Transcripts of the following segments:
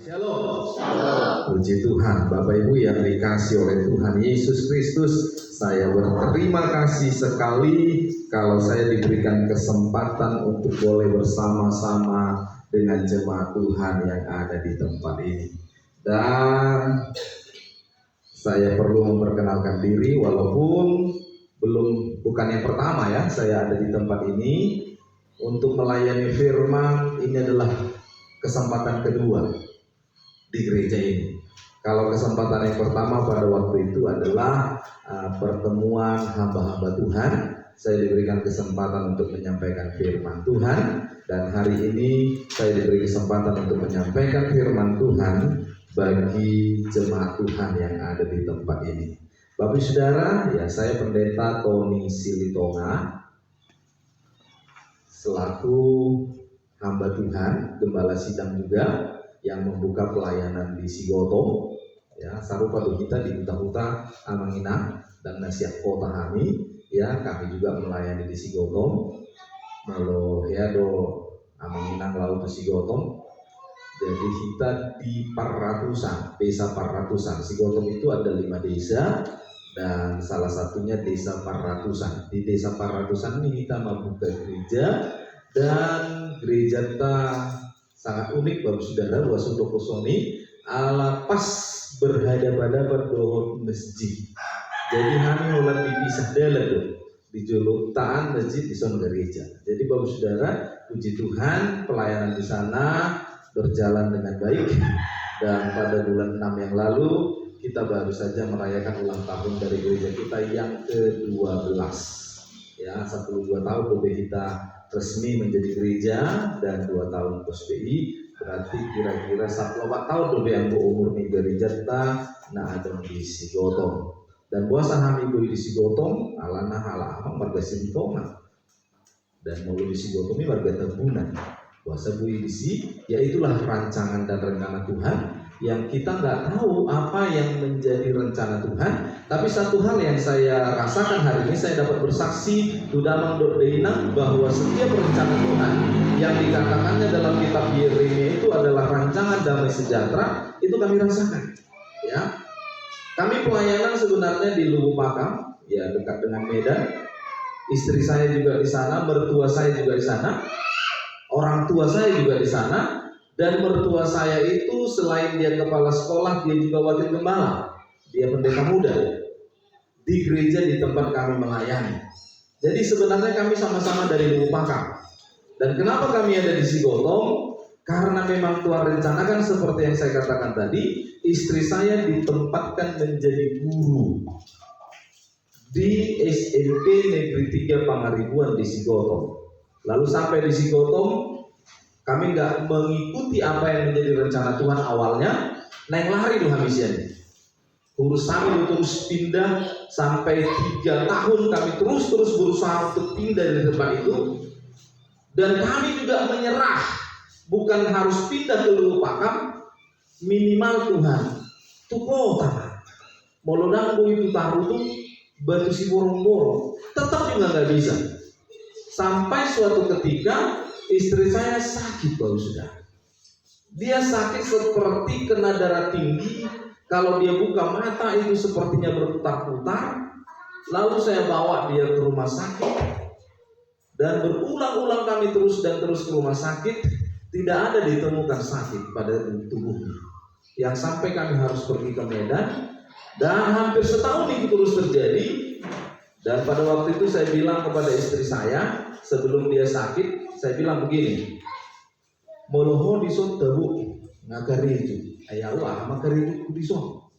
Shalom. Puji Tuhan, Bapak Ibu yang dikasih oleh Tuhan Yesus Kristus. Saya berterima kasih sekali kalau saya diberikan kesempatan untuk boleh bersama-sama dengan jemaat Tuhan yang ada di tempat ini. Dan saya perlu memperkenalkan diri walaupun bukan yang pertama ya saya ada di tempat ini untuk melayani firman. Ini adalah kesempatan kedua di gereja ini. Kalau kesempatan yang pertama pada waktu itu adalah pertemuan hamba-hamba Tuhan, saya diberikan kesempatan untuk menyampaikan firman Tuhan, dan hari ini saya diberi kesempatan untuk menyampaikan firman Tuhan bagi jemaat Tuhan yang ada di tempat ini. Bapak Saudara, ya saya Pendeta Tony Silitonga selaku hamba Tuhan, gembala sidang juga yang membuka pelayanan di Sigoto, ya sarupa kita di Huta-Huta Amanginang dan Nasiak Kota kami, ya kami juga melayani di Sigoto, malo ya do Amanginang laut ke Sigoto. Jadi kita di Parratusan, desa Parratusan. Sigoto itu ada 5 desa dan salah satunya desa Parratusan. Di desa Parratusan ini kita membuka gereja, dan gereja kita sangat unik Bapak Saudara, Wasodo Kosoni ala pas berhadapan-hadapan dohon masjid. Jadi kami mulai dipisah dulu tuh di julutaan masjid di sana gereja. Jadi Bapak Saudara, puji Tuhan pelayanan di sana berjalan dengan baik, dan pada bulan 6 yang lalu kita baru saja merayakan ulang tahun dari gereja kita yang ke-12. Ya, 12 tahun kita resmi menjadi gereja dan 2 tahun PSBI, berarti kira-kira 4 tahun lebih yang umur nih gereja kita ada di Sigotong. Dan buasa kami di Sigotong alana amang warga Sintongan, dan mau di Sigotong ini warga Tembunan. Buasa bui di si, yaitulah rancangan dan rencana Tuhan yang kita nggak tahu apa yang menjadi rencana Tuhan. Tapi satu hal yang saya rasakan hari ini, saya dapat bersaksi Dudamang Dodeinang bahwa setiap rencana Tuhan yang dikatakannya dalam kitab Yeremia itu adalah rancangan damai sejahtera, itu kami rasakan. Ya, kami pelayanan sebenarnya di Luwu Pakam, ya dekat dengan Medan. Istri saya juga di sana, mertua saya juga di sana, orang tua saya juga di sana. Dan mertua saya itu selain dia kepala sekolah, dia juga wakil gembala. Dia pendeta muda di gereja di tempat kami melayani. Jadi sebenarnya kami sama-sama dari Luwu Pakam. Dan kenapa kami ada di Sigotong? Karena memang Tuhan rencanakan seperti yang saya katakan tadi, istri saya ditempatkan menjadi guru di SMP Negeri 3 Pangaribuan di Sigotong. Lalu sampai di Sigotong, kami nggak mengikuti apa yang menjadi rencana Tuhan awalnya. Naik lari tuh habisnya. Urus kami terus pindah sampai 3 tahun kami terus berusaha untuk pindah dari tempat itu. Dan kami juga menyerah, bukan harus pindah ke Luwu Pakam, minimal Tuhan itu kota. Molodang itu taruh tuh batu si borong-borong, tetap juga nggak bisa. Sampai suatu ketika istri saya sakit, Bapak Saudara. Dia sakit seperti kena darah tinggi. Kalau dia buka mata itu sepertinya berputar-putar. Lalu saya bawa dia ke rumah sakit. Dan berulang-ulang kami terus ke rumah sakit. Tidak ada ditemukan sakit pada tubuhnya. Yang sampai kami harus pergi ke Medan. Dan hampir setahun itu terus terjadi. Dan pada waktu itu saya bilang kepada istri saya, sebelum dia sakit, saya bilang begini, moloho dison tabu ngakari itu, ayawa makari itu dison.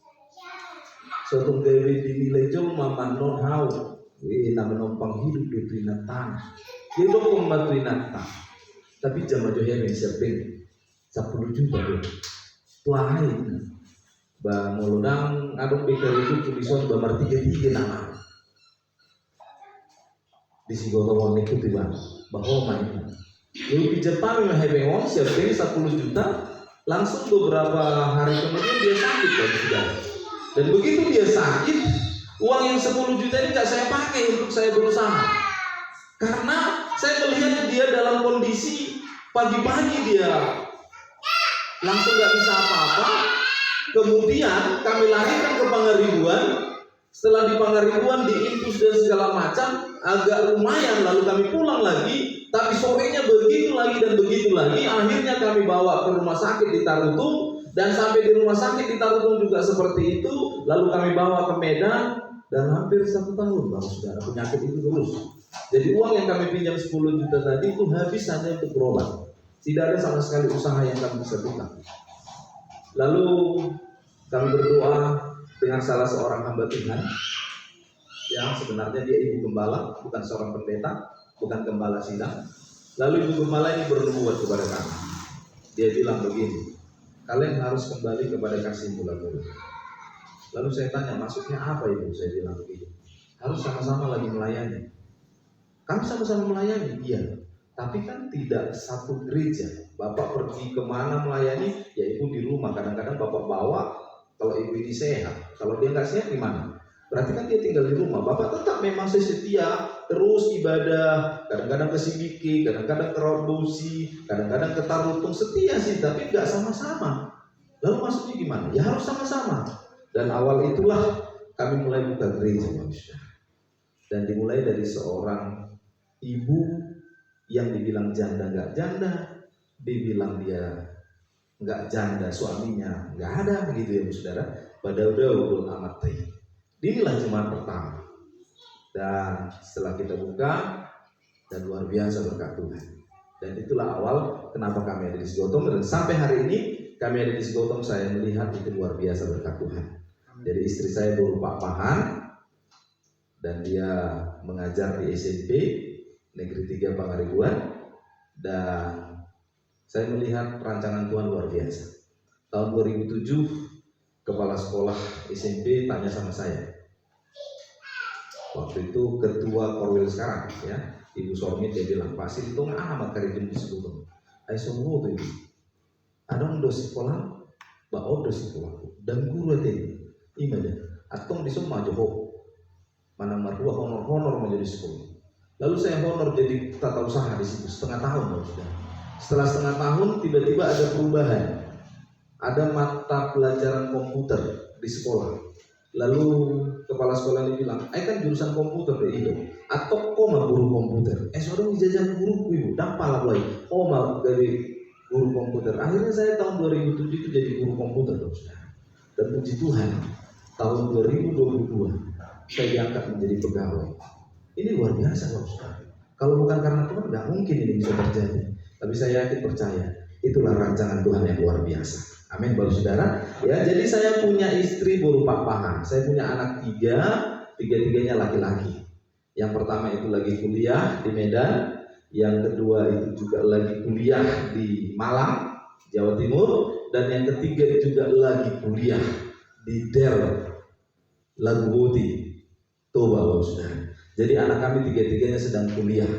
Suatu gawe dinilai jom maman non hau, nama nompang hidup di pinatan, dia dong membantu pinatan. Tapi jamaah johya mensiapin 10 juta deh, tuahai, bah molodang adong bekar itu dison bamarti tiga nama. Di Sigotong itu tiba bahwa mana itu Jepang yang hebewon siapin 10 juta, langsung beberapa hari kemudian dia sakit kan. Dan begitu dia sakit, uang yang 10 juta ini nggak saya pakai untuk saya berusaha, karena saya melihat dia dalam kondisi pagi-pagi dia langsung nggak bisa apa-apa. Kemudian kami larikan ke Pangaribuan. Setelah di Pangaribuan diinfus dan segala macam, agak lumayan, lalu kami pulang lagi. Tapi sorenya begitu lagi dan begitu lagi. Akhirnya kami bawa ke rumah sakit di Tarutung, dan sampai di rumah sakit di Tarutung juga seperti itu. Lalu kami bawa ke Medan, dan hampir 1 tahun, Bapak Saudara, penyakit itu terus. Jadi uang yang kami pinjam 10 juta tadi itu habis hanya untuk berobat. Tidak ada sama sekali usaha yang kami bisa buka. Lalu kami berdoa dengan salah seorang hamba Tuhan yang sebenarnya dia ibu gembala, bukan seorang pendeta, bukan gembala sidang. Lalu ibu gembala ini bernubuat kepada kami. Dia bilang begini, kalian harus kembali kepada kasih mula-mula. Lalu saya tanya, maksudnya apa ibu? Saya bilang begini, harus sama-sama lagi melayani. Kami sama-sama melayani, iya. Tapi kan tidak satu gereja. Bapak pergi kemana melayani, ya ibu di rumah. Kadang-kadang bapak bawa, kalau ibu ini sehat. Kalau dia nggak sehat gimana? Berarti kan dia tinggal di rumah. Bapak tetap memang setia, terus ibadah. Kadang-kadang ke Sibiki, kadang-kadang ke Rodosi, kadang-kadang ke Tarutung. Setia sih, tapi nggak sama-sama. Lalu maksudnya gimana? Ya harus sama-sama. Dan awal itulah kami mulai buka gereja, manusia. Dan dimulai dari seorang ibu yang dibilang janda nggak janda, dibilang dia nggak janda, suaminya nggak ada, begitu ya, Bu Saudara. Badaudaul amat tayyib. Inilah jemaat pertama. Dan setelah kita buka, dan luar biasa berkat Tuhan. Dan itulah awal kenapa kami ada di Sigotong. Dan sampai hari ini kami ada di Sigotong, saya melihat itu luar biasa berkat Tuhan. Jadi istri saya guru Pak Pahan, dan dia mengajar di SMP Negeri 3 Pangaribuan. Dan saya melihat rancangan Tuhan luar biasa. Tahun 2007 kepala sekolah SMP tanya sama saya. Waktu itu ketua Korwil sekarang ya, Ibu Sormi, dia bilang, Pak Sintung amat karijin di sekolah. Ai semua tuh ibu. Ada dosi sekolah, bawa dosi sekolah dan guru tadi. Imanya, atong di semua Johor. Mana marua honor menjadi sekolah. Lalu saya honor jadi tata usaha di situ setengah tahun, sudah. Setelah setengah tahun tiba-tiba ada perubahan. Ada mata pelajaran komputer di sekolah. Lalu kepala sekolah ini bilang, kan jurusan komputer deh itu. Atau koma guru komputer. Saudara dijajah guru ibu, dampal lah koma dari guru komputer. Akhirnya saya tahun 2007 itu jadi guru komputer, sudah. Dan puji Tuhan, tahun 2022 saya diangkat menjadi pegawai. Ini luar biasa, saudara. Kalau bukan karena Tuhan, nggak mungkin ini bisa terjadi. Tapi saya yakin percaya, itulah rancangan Tuhan yang luar biasa. Amin, Bapak Saudara. Ya, jadi saya punya istri berupa pahan. Saya punya anak 3, tiga-tiganya laki-laki. Yang pertama itu lagi kuliah di Medan, yang kedua itu juga lagi kuliah di Malang, Jawa Timur, dan yang ketiga juga lagi kuliah di Del Laguboti, Toba, Bapak Saudara. Jadi anak kami tiga-tiganya sedang kuliah,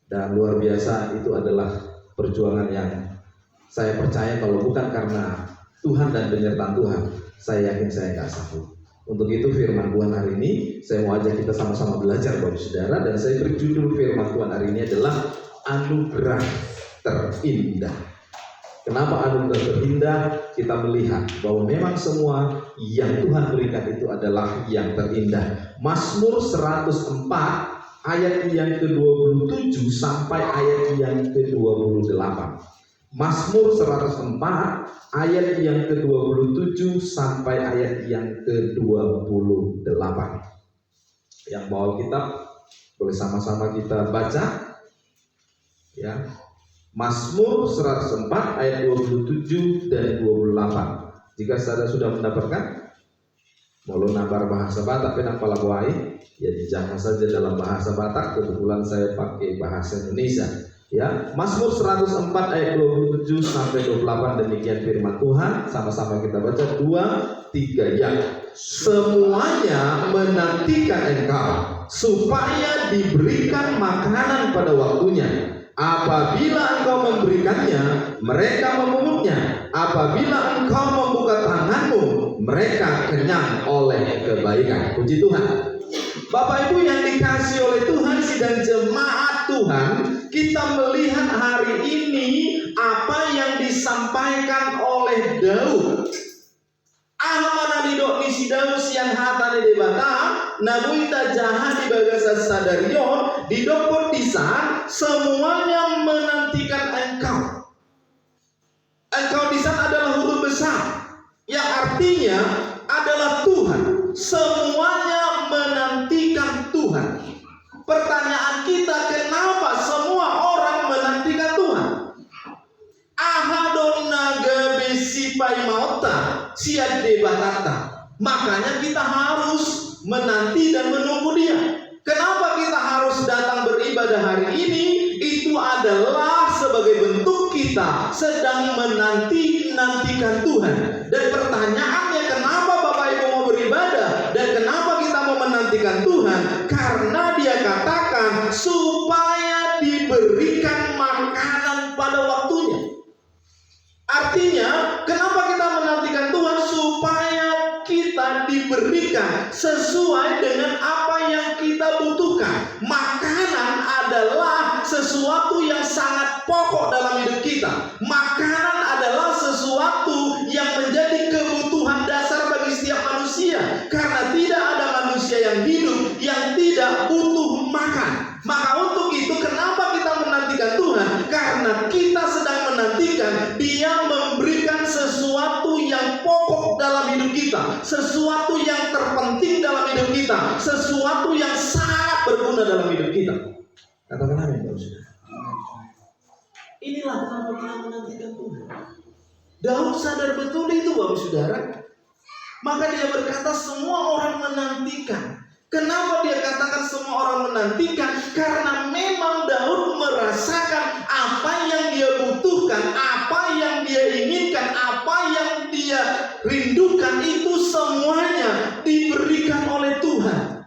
dan luar biasa. Itu adalah perjuangan yang saya percaya kalau bukan karena Tuhan dan penyertaan Tuhan, saya yakin saya nggak sanggup. Untuk itu firman Tuhan hari ini, saya mau ajak kita sama-sama belajar, Bapak Saudara. Dan saya berjudul firman Tuhan hari ini adalah Anugerah Terindah. Kenapa anugerah terindah? Kita melihat bahwa memang semua yang Tuhan berikan itu adalah yang terindah. Mazmur 104 ayat yang ke-27 sampai ayat yang ke-28. Mazmur 104 ayat yang ke-27 sampai ayat yang ke-28. Yang bawa kitab boleh sama-sama kita baca ya. Mazmur 104 ayat 27 dan 28. Jika saudara sudah mendapatkan, mau nabar bahasa Batak penang palabuai, ya dijamah saja dalam bahasa Batak. Kebetulan saya pakai bahasa Indonesia. Ya, Mazmur 104 ayat 27 sampai 28, demikian firman Tuhan. Sama-sama kita baca 2, 3 ya. Semuanya menantikan engkau supaya diberikan makanan pada waktunya. Apabila engkau memberikannya, mereka memungutnya. Apabila engkau membuka tanganmu, mereka kenyang oleh kebaikan. Puji Tuhan. Bapak Ibu yang dikasihi oleh Tuhan, sidang jemaat Tuhan, kita melihat hari ini apa yang disampaikan oleh Daud. Ahmana didok ni si Daud siang hatane de bata, nabuita jahat di bagasa sadarion, didokot disan, semuanya menantikan engkau. Engkau di sana adalah huruf besar, yang artinya adalah Tuhan. Semuanya menantikan Tuhan. Pertanyaan kita, kenapa semua orang menantikan Tuhan? Ahadona gabesi paimauta siade batata. Makanya kita harus menanti dan menunggu Dia. Kenapa kita harus datang beribadah hari ini? Itu adalah sebagai bentuk kita sedang menantikan Tuhan. Dan pertanyaannya, kenapa Bapak Ibu mau beribadah? Dan kenapa kita mau menantikan Tuhan? Karena Dia katakan supaya diberikan makanan pada waktunya. Artinya, kenapa kita menantikan Tuhan? Supaya kita diberikan sesuai dengan apa yang kita butuhkan. Makanan adalah sesuatu yang sangat pokok dalam hidup kita. Makanan adalah sesuatu yang menjadi kebutuhan dasar bagi setiap manusia. Karena tidak ada manusia yang hidup yang tidak butuh makan. Maka untuk itu, kenapa kita menantikan Tuhan? Karena kita sedang menantikan Dia memberikan sesuatu yang pokok dalam hidup kita, sesuatu yang terpenting dalam hidup kita, sesuatu yang sangat berguna dalam hidup kita. Katakan amin, Bapak Saudara. Inilah kenapa kita menantikan Tuhan. Daud sadar betul itu, Bapak Saudara. Maka dia berkata semua orang menantikan. Kenapa dia katakan semua orang menantikan? Karena memang Daud merasakan apa yang dia butuhkan, apa yang dia inginkan, apa yang dia rindukan, itu semuanya diberikan oleh Tuhan.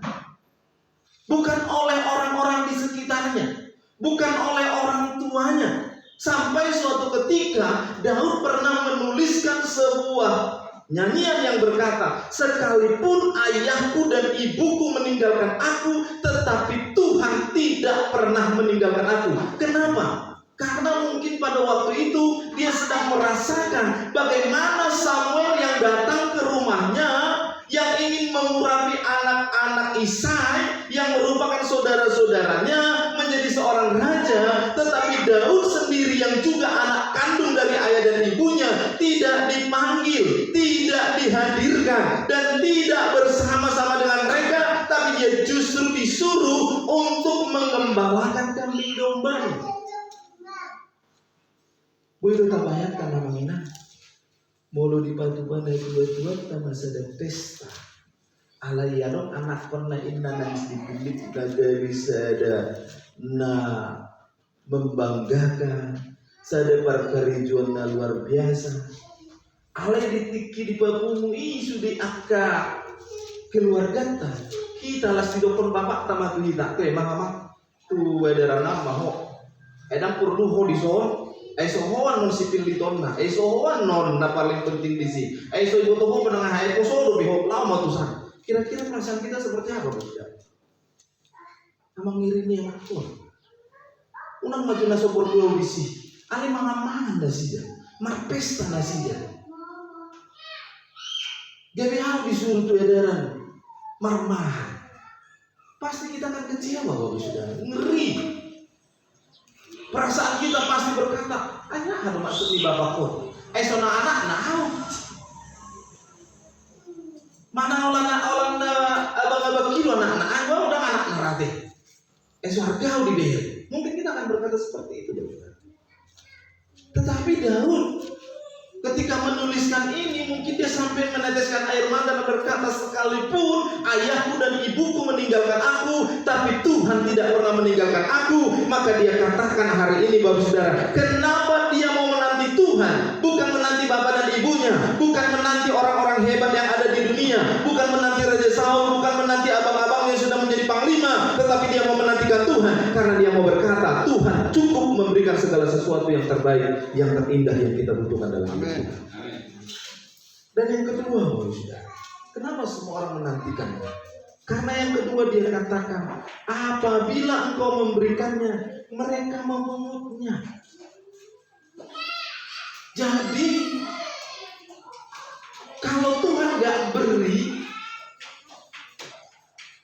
Bukan oleh orang-orang di sekitarnya, bukan oleh orang tuanya. Sampai suatu ketika Daud pernah menuliskan sebuah nyanyian yang berkata, sekalipun ayahku dan ibuku meninggalkan aku, tetapi Tuhan tidak pernah meninggalkan aku. Kenapa? Karena mungkin pada waktu itu dia sedang merasakan bagaimana Samuel yang datang ke rumahnya, yang ingin mengurapi anak-anak Isai yang merupakan saudara-saudaranya menjadi seorang raja, tetapi Daud sendiri yang juga anak kandung dari ayah dan ibunya tidak dipanggil, tidak dihadirkan, dan tidak bersama-sama dengan mereka, tapi dia justru disuruh untuk mengembalakan kambing dombanya. Boleh tak bayangkan namanya? Mulu di patuban dari dua-dua kita masih ada pesta. Alayanok anak kona inna nang sedikit dari sada na membanggakan, sada perkerijuan na luar biasa. Alay ditiki di papumu sudah akka keluarga kita las tidokon bapak tamat kita ke mama tu wederana maho edang perlu ho di son. Sohoan non sipil di tonna, sohoan non na paling penting di sini. So ibu toh penengah hari kosodo bihop lama tuh san. Kira-kira perasaan kita seperti apa, Bos? Amang ngirini yang aku. Unang maju na sobor dua bisi. Ali mangamangan na siya, marpesta na siya. Gabi habis disuruh tuh edaran marmahan. Pasti kita akan kecewa, Bapak Saudara. Ngeri. Perasaan kita pasti berkata, ayah ada maksud di bapakku. Sona anak nau. Mana orang abang-abang kilo anak gua udah anak narate. Harga di bayar. Mungkin kita akan berkata seperti itu, tetapi Daud ketika menuliskan ini, mungkin dia sampai meneteskan air mata dan berkata, sekalipun ayahku dan ibuku meninggalkan aku, tapi Tuhan tidak pernah meninggalkan aku. Maka dia katakan hari ini, Bapak Saudara, kenapa dia mau menanti Tuhan? Bukan menanti bapak dan ibunya, bukan menanti orang-orang hebat yang ada di dunia, bukan menanti Raja Saul, bukan menanti abang-abang yang sudah menjadi panglima, tetapi dia mau menantikan Tuhan karena dia mau berkata, Tuhan cukup memberikan segala sesuatu yang terbaik, yang terindah yang kita butuhkan dalam hidup kita. Dan yang kedua, Bapak Saudara, kenapa semua orang menantikan? Karena yang kedua dia katakan, apabila engkau memberikannya, mereka memungutnya. Jadi kalau Tuhan gak beri,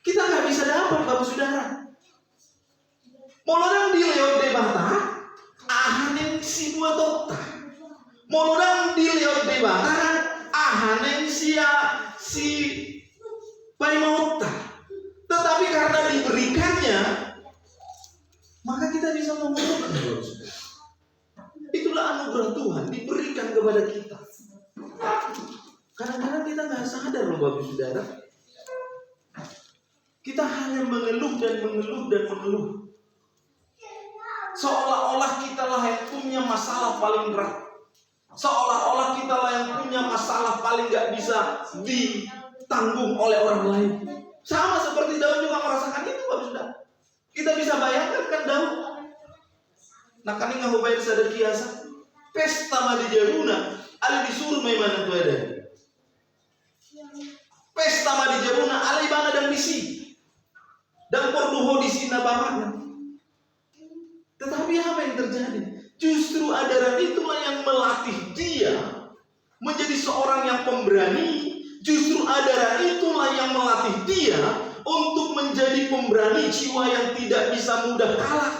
kita gak bisa dapat, Bapak Saudara. Molorang di lewat debata, ahanen si buat otak. Molorang di lewat debata, ahanen si paimota. Tetapi karena diberikannya, maka kita bisa memeluknya. Itulah anugerah Tuhan diberikan kepada kita. Kadang-kadang kita nggak sadar loh Bapak Saudara. Kita hanya mengeluh dan mengeluh dan mengeluh. Seolah-olah kita lah yang punya masalah paling berat. Seolah-olah kita lah yang punya masalah paling nggak bisa ditanggung oleh orang lain. Sama seperti Daud juga merasakan itu Bapak Saudara. Kita bisa bayangkan kan Daud. Nah kan ini ngapain sadar kiasa. Pesta madi jaruna, ali disuruh memang itu ada. Pesta madi jaruna, ali bana dan misi. Dan perduho di sini bamakna. Tetapi apa yang terjadi? Justru adaran itulah yang melatih dia menjadi seorang yang pemberani. Justru adaran itulah yang melatih dia untuk menjadi pemberani jiwa yang tidak bisa mudah kalah.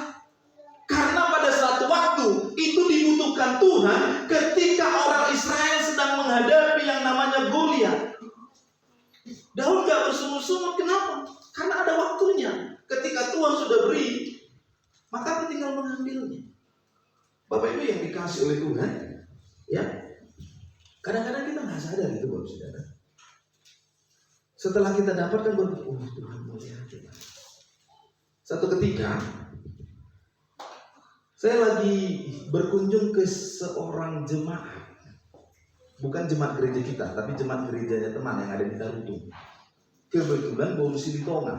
Karena pada suatu waktu itu dibutuhkan Tuhan ketika orang Israel sedang menghadapi yang namanya Goliat. Daud gak bersungut-sungut, kenapa? Karena ada waktunya. Ketika Tuhan sudah beri, maka kita tinggal mengambilnya. Bapak Ibu yang dikasih oleh Tuhan, ya. Kadang-kadang kita nggak sadar itu, Bapak Saudara. Setelah kita dapatkan, oh Tuhan mau lihat kita. Satu ketika, saya lagi berkunjung ke seorang jemaat. Bukan jemaat gereja kita, tapi jemaat gerejanya teman yang ada di Tarutung. Kebetulan baru si Litonga.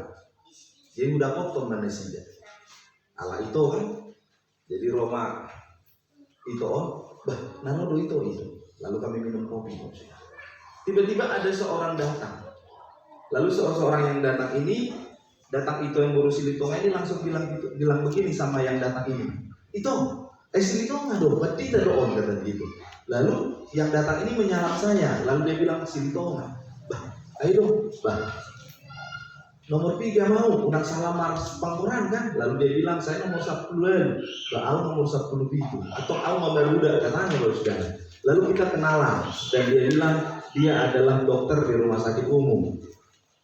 Jadi udah potong mana sih dia. Ala itu kan. Jadi Roma itu nano itu. Lalu kami minum kopi. Tiba-tiba ada seorang datang. Lalu seorang yang datang ini, datang itu yang baru si Litonga ini langsung bilang begini sama yang datang ini. Itu, si Litonga dong, berarti tidak doon kata gitu. Lalu yang datang ini menyalap saya. Lalu dia bilang si Litonga, ayo dong, nomor 3 mau, unang salamar pangkuran kan? Lalu dia bilang saya nomor 10, aku nomor 10 itu, atau aku mabaruda katanya Bapak Saudara. Lalu kita kenalan dan dia bilang dia adalah dokter di rumah sakit umum.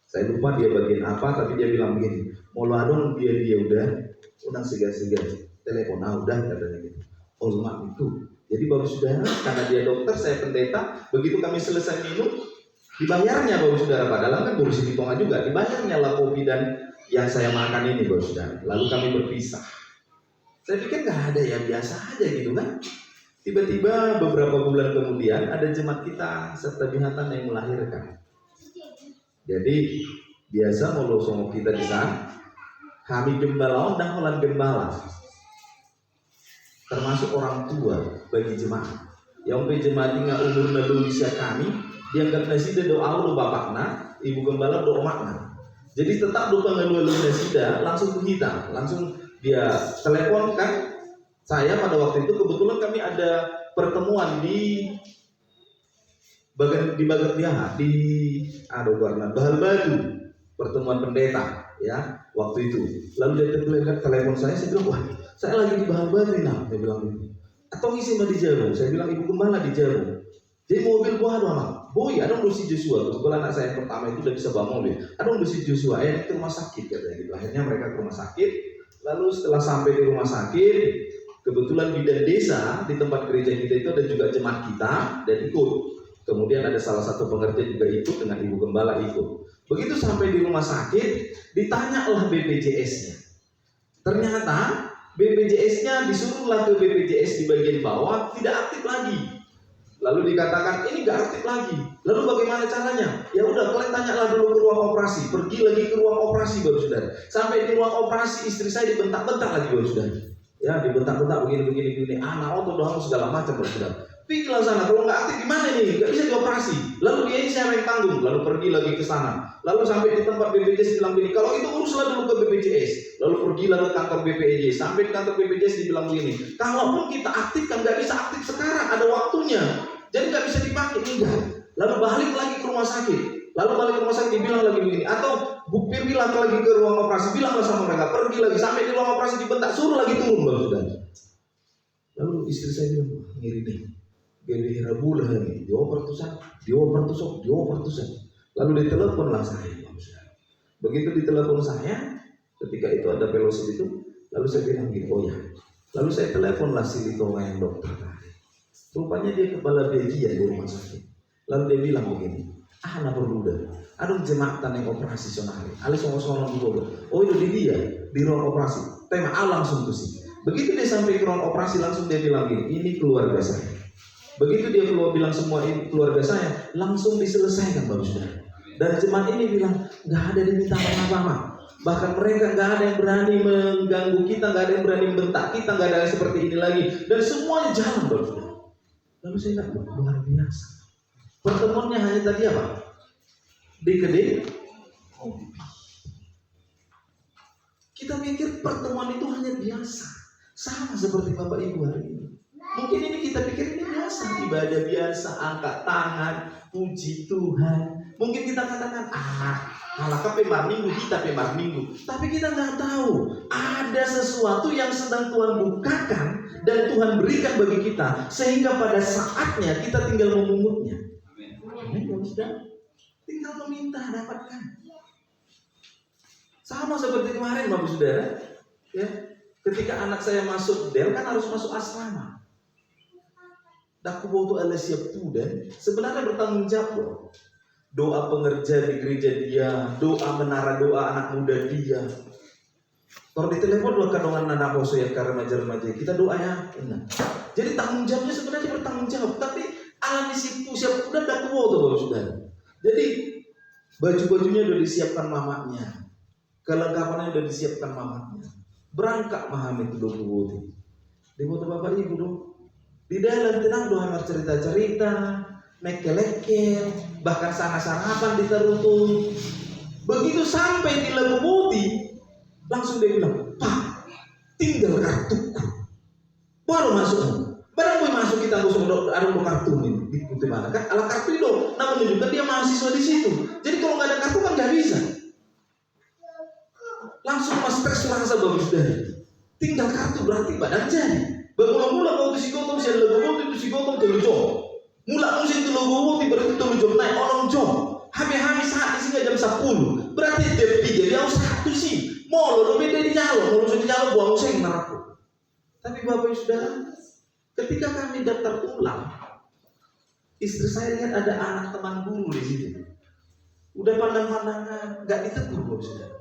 Saya lupa dia bagian apa, tapi dia bilang begini, mau ladon dia udah, unang segar-segar, telepon udah katanya gitu. Oh mak itu. Jadi Bapak Saudara, karena dia dokter, saya pendeta, begitu kami selesai minum, dibayarnya Bapak Saudara, padahal kan baru si Litonga juga, dibayarnya lah kopi dan yang saya makan ini Bapak Saudara. Lalu kami berpisah. Saya pikir gak ada ya, biasa aja gitu kan. Tiba-tiba beberapa bulan kemudian ada jemaat kita serta binatang yang melahirkan. Jadi biasa mau songok kita di sana, kami gembala dan holan gembala. Termasuk orang tua bagi jemaat. Yang jemaat tinggal umur lalu usia kami, dianggap nasida doa lu bapakna, ibu gembala doa makna. Jadi tetap doa ngeluh nasida langsung ke kita, langsung dia telepon kan. Saya pada waktu itu kebetulan kami ada pertemuan di Bagat Bahal Batu, pertemuan pendeta ya waktu itu. Lalu dia telepon saya bilang, wah saya lagi di Bahal Batu nah, dia bilang gitu. Atau ngisi di Jarum, saya bilang ibu gembala di Jarum. Jadi mobil gua ada anak, boy ada si Joshua. Kebetulan anak saya yang pertama itu udah bisa bawa mobil. Ada si Joshua, ke rumah sakit katanya gitu. Akhirnya mereka ke rumah sakit. Lalu setelah sampai di rumah sakit, kebetulan bidan desa di tempat gereja kita itu ada juga jemaat kita dan ikut. Kemudian ada salah satu pengerja juga ikut dengan ibu gembala ikut. Begitu sampai di rumah sakit, ditanyalah BPJS-nya. Ternyata BPJS-nya disuruhlah ke BPJS di bagian bawah tidak aktif lagi. Lalu dikatakan ini nggak aktif lagi. Lalu bagaimana caranya? Ya udah kalian tanyalah dulu ke ruang operasi. Pergi lagi ke ruang operasi Bapak Saudara. Sampai di ruang operasi istri saya dibentak-bentak lagi Bapak Saudara. Ya dibentak-bentak begini. Anak otot doang segala macam Bapak Saudara. Pikirlah sana, kalau nggak aktif gimana nih? Nggak bisa dioperasi. Lalu dia ini saya siapa yang tanggung? Lalu pergi lagi ke sana. Lalu sampai di tempat BPJS bilang begini, kalau itu uruslah dulu ke BPJS. Lalu pergilah ke kantor BPJS. Sampai di kantor BPJS dibilang begini, kalaupun kita aktifkan nggak bisa aktif sekarang, ada waktunya. Jadi nggak bisa dipakai, enggak. Lalu balik lagi ke rumah sakit. Lalu balik ke rumah sakit dibilang lagi begini, atau bilang lagi ke ruang operasi, bilanglah sama mereka, pergi lagi sampai di ruang operasi dibentak, suruh lagi turun baru sudah. Lalu istri saya bilang, ngiri nih, gede bulan ini, dioper tuh sok. Lalu diteleponlah saya, baru sudah. Begitu ditelepon saya, ketika itu ada fellowship itu, lalu saya bilang gitu, oh ya. Lalu saya teleponlah si Litonga yang dokter tadi. Rupanya dia kepala bagian di rumah sakit. Lalu dia bilang begini, anak perluda, aduh jemaatan yang operasi sonari, alis ngomong dulu. Oh itu di dia di ruang operasi. Tema langsung tuh sih. Begitu dia sampai ke ruang operasi langsung dia bilang gini, ini keluarga saya. Begitu dia keluar bilang semua ini keluarga saya, langsung diselesaikan baru sudah. Dan jemaat ini bilang nggak ada diminta apa-apa. Bahkan mereka nggak ada yang berani mengganggu kita, nggak ada yang berani membentak kita, nggak ada yang seperti ini lagi. Dan semuanya jalan baru sudah. Lalu saya bilang luar biasa. Pertemuannya hanya tadi apa? Di kedai kopi. Kita pikir pertemuan itu hanya biasa, sama seperti Bapak Ibu hari ini. Mungkin ini kita pikir ini biasa, ibadah biasa, angkat tangan, puji Tuhan. Mungkin kita katakan, malah pemar minggu, kita pemar minggu. Tapi kita nggak tahu, ada sesuatu yang sedang Tuhan bukakan dan Tuhan berikan bagi kita, sehingga pada saatnya kita tinggal memungutnya. Sudah, tinggal meminta dapatkan. Sama seperti kemarin Bapak Saudara, ya, ketika anak saya masuk Del kan harus masuk asrama. Daku boto ala siap dan sebenarnya bertanggung jawab. Doa pengerja di gereja dia, doa menara doa anak muda dia. Kalau di telepon lo kadongan anak boso ya karena remaja kita doa ya. Jadi tanggung jawabnya sebenarnya bertanggung jawab, tapi alam disitu siap udah daku boto Bapak Saudara. Jadi baju-bajunya udah disiapkan mamanya, kelengkapannya udah disiapkan mamanya. Berangkat memahami itu doa di foto Bapak Ibu dong. Di dalam tenang doa cerita-cerita, mekel-lekel, bahkan sarapan diterutun. Begitu sampai di Lagu Putih, langsung dia bilang, Pak, tinggal kartuku. Baru masuk. Barang gue masuk kita langsung ada kartu ini di putih mana kan? Ala kartu itu, nah menunjukkan dia mahasiswa di situ. Jadi kalau nggak ada kartu kan nggak bisa. Langsung mas stres rasa bagus dari. Tinggal kartu berarti badan jadi. Bermula-mula mau ke Sigotong, saya Lagu Putih itu Sigotong ke Lujong. Mula musim itu Lagu Putih berarti itu Lujong naik orang jom. Habis saat di sini jam 10. Berarti dia jadi harus satu sih. Mau lo beda di Jalo, mau di Jalo buang musim naraku. Tapi Bapak sudah. Ketika kami daftar ulang, istri saya lihat ada anak teman guru di situ. Udah pandang-pandangan, nggak ditegur Bapak Saudara.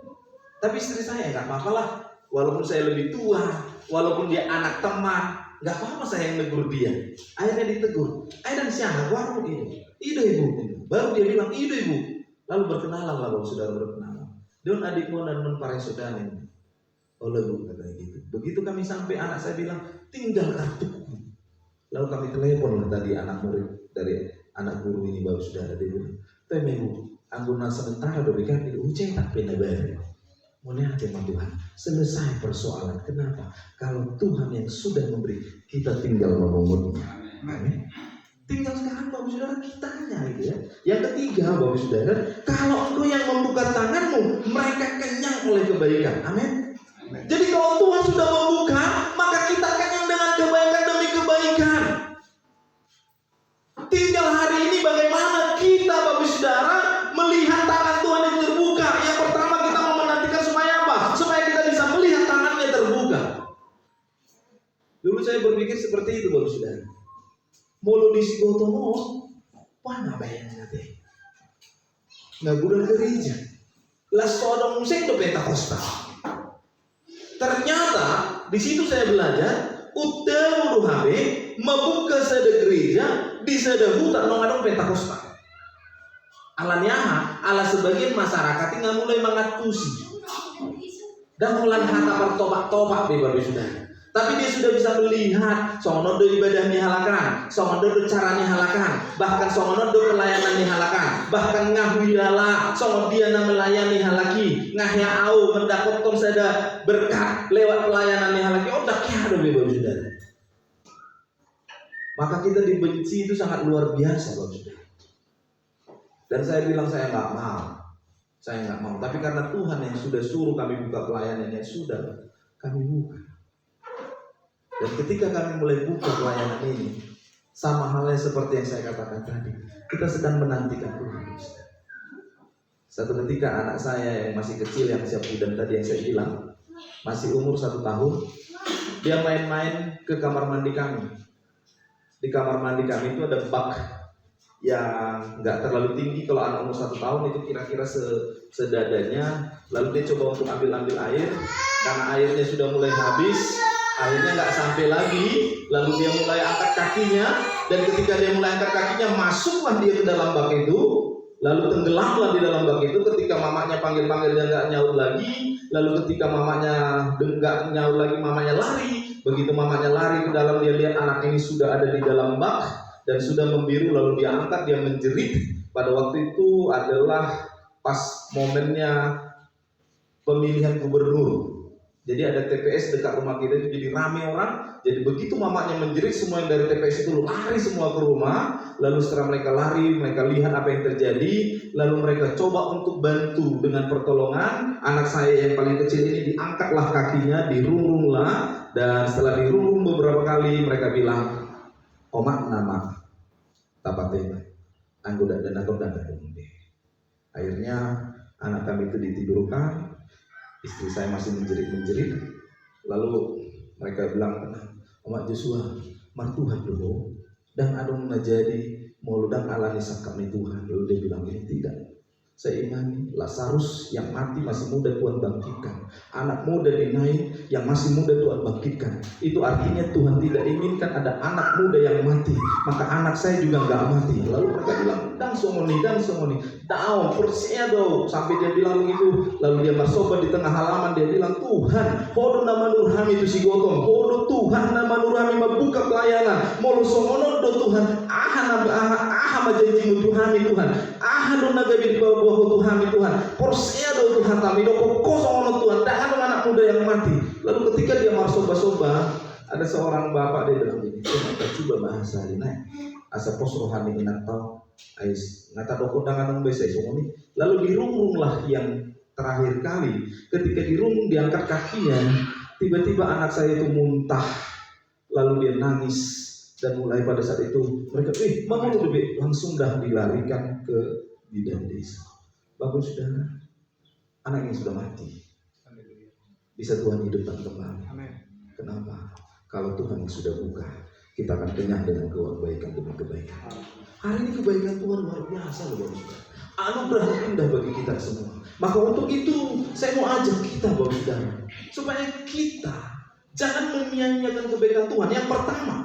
Tapi istri saya nggak apa-apa lah, walaupun saya lebih tua, walaupun dia anak teman, nggak apa-apa saya yang negur dia. Akhirnya ditegur. Dan siapa? Baru ini, ibu. Baru dia bilang ibu. Lalu berkenalan lah Bapak Saudara berkenalan. Don adikmu dan non para saudara ini. Oh lalu katanya gitu. Begitu kami sampai anak saya bilang tinggal kartu. Lalu kami telepon tadi anak murid dari anak guru ini Bapak Saudara dia bilang, "Pememu, angguna sementara demikian itu cetak penabar." Mulai firman Tuhan, selesai persoalan. Kenapa? Kalau Tuhan yang sudah memberi, kita tinggal memungutnya. Amin. Tinggal sekarang Bapak Saudara kitanya gitu ya. Yang ketiga Bapak Saudara, kalau engkau yang membuka tanganmu, mereka kenyang oleh kebaikan. Amin. Jadi kalau Tuhan sudah membuka, maka kita kenyang dengan kebaikan demi kebaikan. Tinggal hari ini bagaimana kita Bapak Saudara melihat tangan Tuhan yang terbuka. Yang pertama kita mau menantikan supaya apa? Supaya kita bisa melihat tangannya terbuka. Dulu saya berpikir seperti itu Bapak Saudara. Molo di Sigotomo, mana bayangnya teh? Nggak gudang gereja. Lah sodom musik do Pentakosta. Ternyata di situ saya belajar utama habe membuka sada gereja di sada hutan mengadong Pentakosta. Alanya ala sebagian masyarakat tinggal mulai mengatusi dan mulai hata bertobat-tobat Bapak Saudara. Tapi dia sudah bisa melihat songono do ibadah halakan, songono do caranya halakan, bahkan songono do pelayanan halakan, bahkan ngahui lala, songono dia melayani halaki, ngahya au mendapatkan sada berkat lewat pelayanan halaki. Oh dak ya do Bapak Saudara. Maka kita dibenci itu sangat luar biasa Bapak Saudara. Dan saya bilang saya nggak mau. Tapi karena Tuhan yang sudah suruh kami buka pelayanannya, sudah kami buka. Dan ketika kami mulai buka pelayanan ini, sama halnya seperti yang saya katakan tadi, kita sedang menantikan Tuhan. Satu ketika anak saya yang masih kecil, yang usia muda tadi yang saya bilang, masih umur 1 tahun, dia main-main ke kamar mandi kami. Di kamar mandi kami itu ada bak yang nggak terlalu tinggi. Kalau anak umur 1 tahun itu kira-kira sedadanya. Lalu dia coba untuk ambil air, karena airnya sudah mulai habis. Akhirnya nggak sampai lagi, lalu dia mulai angkat kakinya, dan ketika dia mulai angkat kakinya, masuklah dia ke dalam bak itu, lalu tenggelamlah di dalam bak itu. Ketika mamanya panggil-panggil dia nggak nyaut lagi, lalu ketika mamanya nggak nyaut lagi, mamanya lari. Begitu mamanya lari ke dalam, dia lihat anak ini sudah ada di dalam bak dan sudah membiru, lalu dia angkat, dia menjerit. Pada waktu itu adalah pas momennya pemilihan gubernur. Jadi ada TPS dekat rumah kita itu, jadi rame orang. Jadi begitu mamanya menjerit, semua yang dari TPS itu lari semua ke rumah. Lalu setelah mereka lari, mereka lihat apa yang terjadi. Lalu mereka coba untuk bantu dengan pertolongan. Anak saya yang paling kecil ini diangkatlah kakinya, dirungrunglah. Dan setelah dirungrung beberapa kali, mereka bilang, "Omak nama tapatema, anggota dan anggota dan." Akhirnya anak kami itu ditidurkan. Istri saya masih menjerit. Lalu mereka bilang, "Omak Joshua, martuhan dulu. Dan adong najadi moludang alani kami Tuhan." Lalu dia bilang, "Ini tidak. Saya imani Lazarus yang mati masih muda Tuhan bangkitkan. Anak muda dinaik yang masih muda Tuhan bangkitkan. Itu artinya Tuhan tidak inginkan ada anak muda yang mati. Maka anak saya juga nggak mati." Lalu mereka bilang, dan songoni, tahu persia do. Sampai dia bilang begitu. Lalu dia bersobat di tengah halaman, dia bilang, "Tuhan, hodo nama Nurhami itu si gotong. Hodo Tuhan nama Nurhami membuka pelayanan. Molo songono do Tuhan. Aha majanjimu Tuhan Tuhan. Aha do nagabi di bawah Tuhan Tuhan. Persia do Tuhan kami do kosong ono Tuhan. Tak ada anak muda yang mati." Lalu ketika dia bersobat, ada seorang bapak, dia bilang begini, "Kita coba bahasa ini naik. Asa pos rohani inatau. Ais ngata doko dangan besa songoni." Lalu dirungrunglah yang terakhir kali. Ketika dirungrung, diangkat kakinya, tiba-tiba anak saya itu muntah. Lalu dia nangis, dan mulai pada saat itu mereka bangun lebih, langsung dah dilarikan ke bidan desa. Bapak Saudara, anak yang sudah mati bisa Tuhan hidupkan kembali. Kenapa? Kalau Tuhan yang sudah buka, kita akan kenyang dengan kebaikan demi kebaikan. Hari ini kebaikan Tuhan luar biasa loh Bapak Saudara. Anugerah indah bagi kita semua. Maka untuk itu saya mau ajak kita Bapak Saudara, supaya kita jangan menyia-nyiakan kebaikan Tuhan. Yang pertama,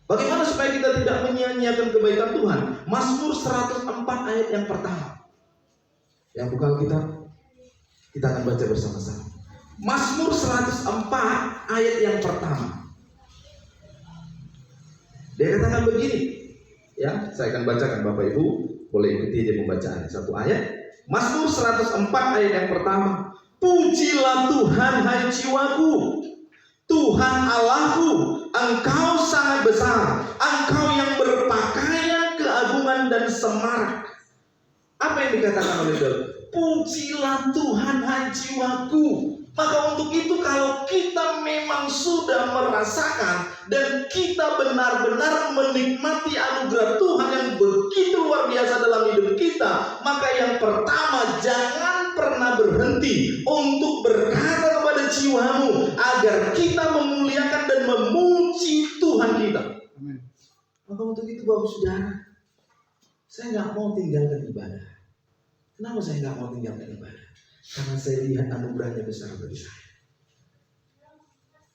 bagaimana supaya kita tidak menyia-nyiakan kebaikan Tuhan? Mazmur 104 ayat yang pertama. Yang buka Alkitab, kita akan baca bersama-sama. Mazmur 104 ayat yang pertama. Dia katakan begini, ya, saya akan bacakan, Bapak Ibu boleh ikuti aja pembacaannya. Satu ayat, Mazmur 104 ayat yang pertama. "Pujilah Tuhan hai jiwaku, Tuhan Allahku, Engkau sangat besar, Engkau yang berpakaian keagungan dan semarak." Apa yang dikatakan oleh Daud? Pujilah Tuhan hai jiwaku. Maka untuk itu kalau kita memang sudah merasakan dan kita benar-benar menikmati anugerah Tuhan yang begitu luar biasa dalam hidup kita, maka yang pertama, jangan pernah berhenti untuk berkata kepada jiwamu agar kita memuliakan dan memuji Tuhan kita. Amin. Maka untuk itu Bapak Saudara, saya nggak mau tinggalkan ibadah. Kenapa saya nggak mau tinggalkan ibadah? Karena saya lihat anugerahnya besar bagi saya.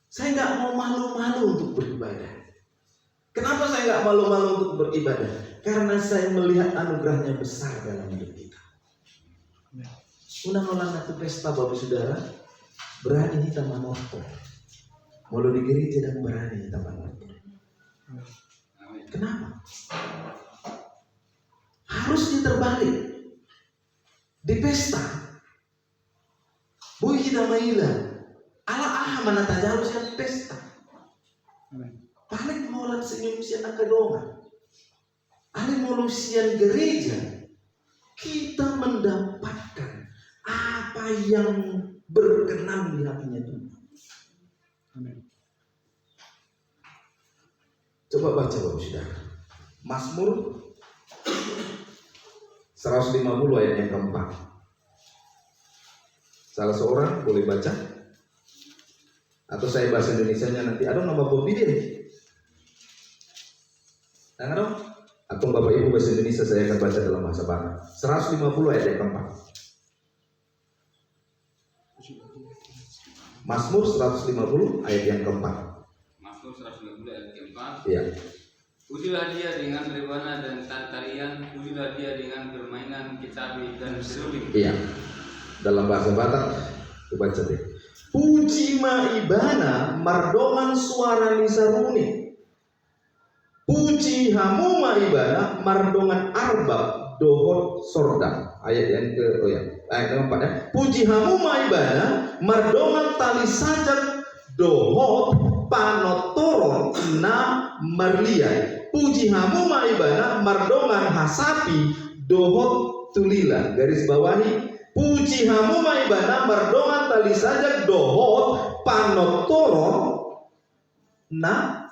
Saya nggak mau malu-malu untuk beribadah. Kenapa saya nggak malu-malu untuk beribadah? Karena saya melihat anugerahnya besar dalam hidup kita. Unang-ulang itu pesta Bapak Saudara, berani kita manoto. Mau di gereja dan berani teman-teman. Kenapa? Harusnya terbalik. Di pesta, Boy kita maila. Ala mana tajalu siang pesta. Paling molat senyum siang akadongan. Ale manusia gereja, kita mendapatkan apa yang berkenan di hatinya Tuhan. Coba baca Bapak Saudara. Mazmur 150 ayat yang keempat. Salah seorang boleh baca? Atau saya bahasa Indonesianya nanti. Ada nama Bobi deh. Dengar dong? Atau Bapak Ibu bahasa Indonesia saya akan baca dalam bahasa Barat. 150 ayat yang keempat. Mazmur 150 ayat yang keempat. Mazmur 150 ayat keempat. Iya. Pujilah dia dengan rebana dan tarian, pujilah dia dengan permainan kecapi dan seruling. Iya. Dalam bahasa Batak, baca deh. Puji maibana mardongan suara nisaruni. Puji hamu maibana mardongan arbab dohot sordam. Ayat yang ayat yang keempat ya. Puji hamu maibana mardongan tali sajak dohot panotoron na marliai. Puji hamu maibana mardongan hasapi dohot tulila. Garis bawahi. Puji hamu maibana mardongan tali sajak dohot panotoron na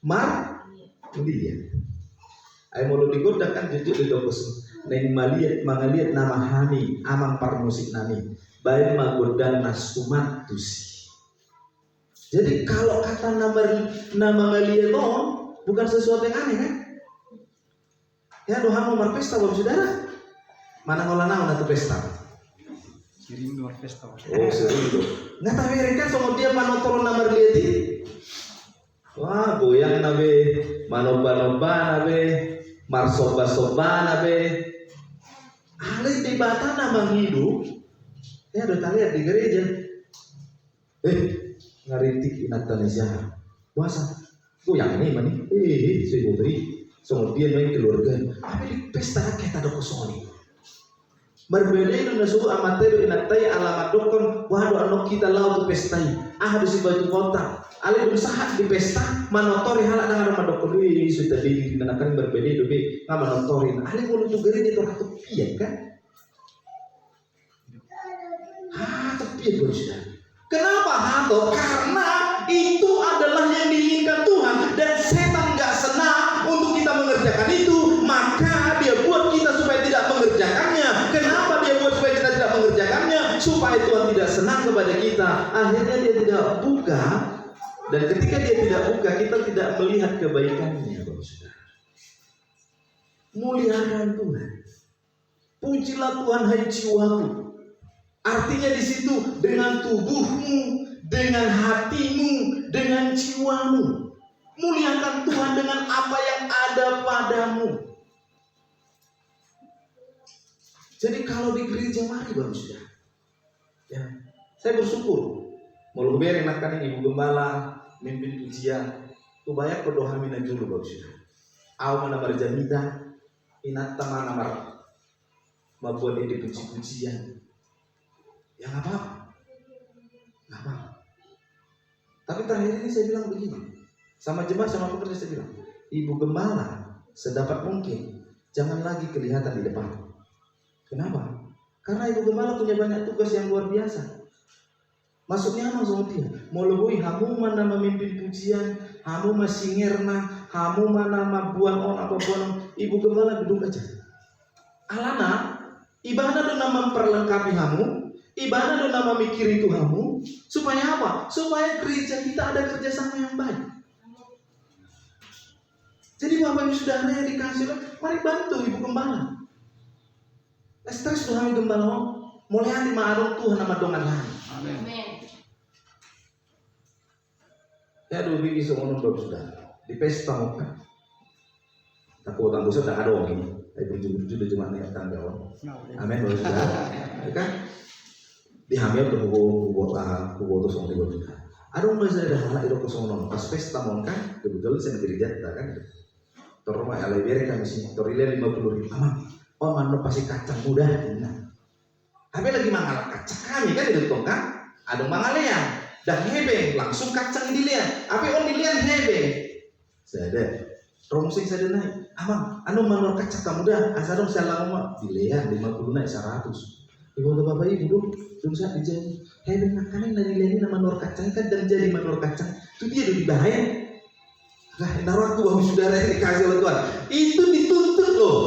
marliai. Ay mau digodakan jujur di dokos neng maliat mangaliat nama hani amang parmusik nami baik magodan nasumat tusi. Jadi kalau kata nama ngaliat bukan sesuatu yang aneh kan? Ya doa mau berpesta Bapak Saudara. Mana ngolah naon atau pesta? Kirim dua pesta. Oh serius. Nggak tahu mereka sama dia manotoron nama liati. Wah goyang nabe, manoba nabe, marsoba nabe. Ale di bata nama hidup. Ya udah lihat di gereja. Ngaritik inatanisya. Puasa. Goyang ini mani. Saya beri. Sama dia main keluarga. Apa di pesta kita ada kosong. Berbeda itu nasuh amatero inatai alamat dokon waduh anok kita lau tu pestai harus si baju kota ale usaha di pesta manotori halak dengan rumah dokon ini sudah dikenakan berbeda itu be nggak manotorin ale mau tu gereja itu ratu pian kan tapi ya sudah kenapa hato karena itu adalah yang diinginkan Tuhan dan setan nggak senang untuk kita mengerjakan itu maka dia buat kita supaya tidak mengerjakannya. Kenapa dia buat supaya kita tidak mengerjakannya? Supaya Tuhan tidak senang kepada kita. Akhirnya dia tidak buka. Dan ketika dia tidak buka, kita tidak melihat kebaikannya, Bapak Saudara. Muliakan Tuhan. Pujilah Tuhan hai jiwaku. Artinya di situ dengan tubuhmu, dengan hatimu, dengan jiwamu. Muliakan Tuhan dengan apa yang ada padamu. Jadi kalau di gereja mari Bapak Saudara. Ya, saya bersyukur. Mau lebih enakan Ibu Gembala mimpin pujian. Tu banyak berdoa mina dulu Bapak Saudara. Au mana berjamida inat mana mar membuat dia puji-pujian. Ya nggak apa-apa. Nggak apa-apa. Tapi terakhir ini saya bilang begini. Sama jemaat sama pekerja saya bilang, Ibu Gembala sedapat mungkin jangan lagi kelihatan di depan. Kenapa? Karena Ibu Gembala punya banyak tugas yang luar biasa. Maksudnya apa sama dia? Mau lebih hamu mana memimpin pujian, hamu masih ngerna, hamu mana mabuan on apa buan. Ibu Gembala duduk aja. Alana, ibadah dengan memperlengkapi hamu, ibadah dengan memikir itu hamu, supaya apa? Supaya gereja kita ada kerjasama yang baik. Jadi Bapak Ibu Saudara yang dikasih, mari bantu Ibu Gembala. Stres Tuhan Gembala, mulai hari marung Tuhan nama dongan lain. Amin. Ya dulu bikin seorang Bapak Saudara di pesta kan. Takut tangguh sudah ada orang ini. Sudah cuma niat tangga orang. Amin Bapak Saudara. Ya kan? Dihamil ke buku terus orang Bapak Saudara. Adong masih ada hal itu kosong pas pesta mon kan kebetulan saya negeri jatah kan. Terus alai beri kami sih torilia 50.000. Oh mana pasti kacang muda. Nah. Tapi lagi mangal kacang kami kan itu kan. Adong mangalnya dan hebeng langsung kacang dilihat. Tapi on dilihat hebeng. Saya ada. Rongsing saya naik. Amang, anu manor kacang kamu dah. Asal dong saya lama dilihat 50 naik 100. Ibu bapak ibu dong saat dijadi. Hebeng makanan dari lagi nama manor kacang kan dan jadi manor kacang. Itu dia udah bahaya. Nah, naruh aku bahwa saudara yang dikasih oleh Tuhan. Itu dituntut loh.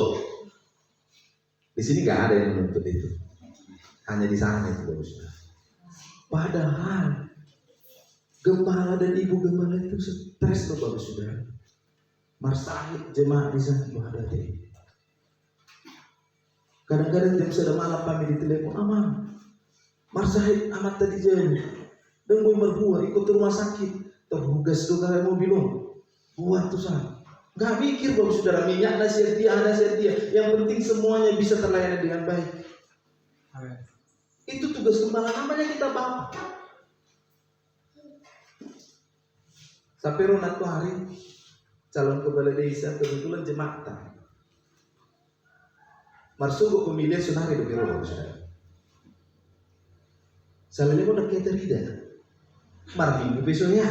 Di sini nggak ada yang menuntut itu. Hanya di sana itu bagus. Padahal gembala dan ibu gembala itu stres loh bagus saudara. Marsahid jemaat di sana ada deh. Kadang-kadang jam sudah malam kami di telepon aman. Marsahid amat tadi jam. Dan gue merbuah ikut ke rumah sakit. Terhugas tuh kayak mobil lo. Buat tuh sana. Gak mikir bahwa saudara minyak nasihat dia. Yang penting semuanya bisa terlayani dengan baik. Amin. Itu tugas gembala namanya kita bapak. Sampai ronat hari calon kepala desa kebetulan jemaatan. Marsugo pemilihan sunari di biro saudara. Salahnya kau nak kita tidak. Marminggu besoknya.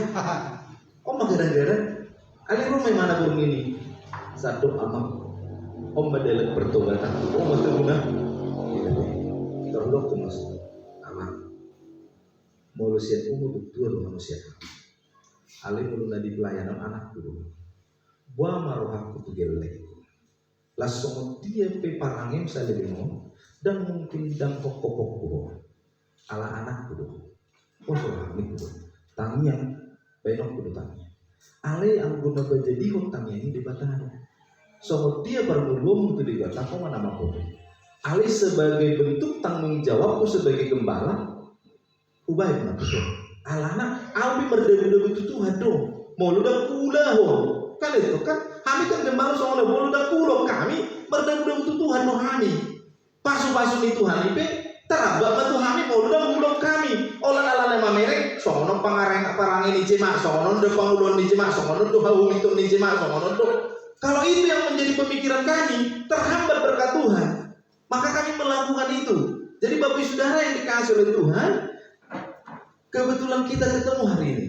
Oh kadang-kadang. Ali rumah mana burung ini? Satu amam. Om badalat pertobatan. Om betul guna. Terlok tuh mas. Amam. Manusia umur betul manusia. Ali mulu nadi pelayanan anak dulu. Buah maruhaku tuh gelek. Langsung dia peparangin saya lebih dan mungkin dan pokok-pokok ala anak dulu. Oh suami dulu. Tangian benok dulu tangian. Ale ang guna jadi hutangnya ini di Batang. So dia bergulung itu di Batang. Kau mana mau? Ale sebagai bentuk tanggung jawabku sebagai gembala. Ubay mana betul? Alana, abi berdebu-debu itu Tuhan dong. Mau lu dah pula ho. Kan itu kan, kami kan gembala soalnya mau lu dah pulau kami berdebu-debu itu Tuhan dong kami. Pasu-pasu itu Tuhan ipe. Terabak bantu kami mau lu dah pulau kami. Olah alana mamereng. Soalnya pangareng parang ini cemak. Soalnya udah pangulon di cemak. Soalnya udah bau itu di cemak. Soalnya udah. Kalau itu yang menjadi pemikiran kami terhambat berkat Tuhan, maka kami melakukan itu. Jadi bapak saudara yang dikasih oleh Tuhan. Kebetulan kita ketemu hari ini.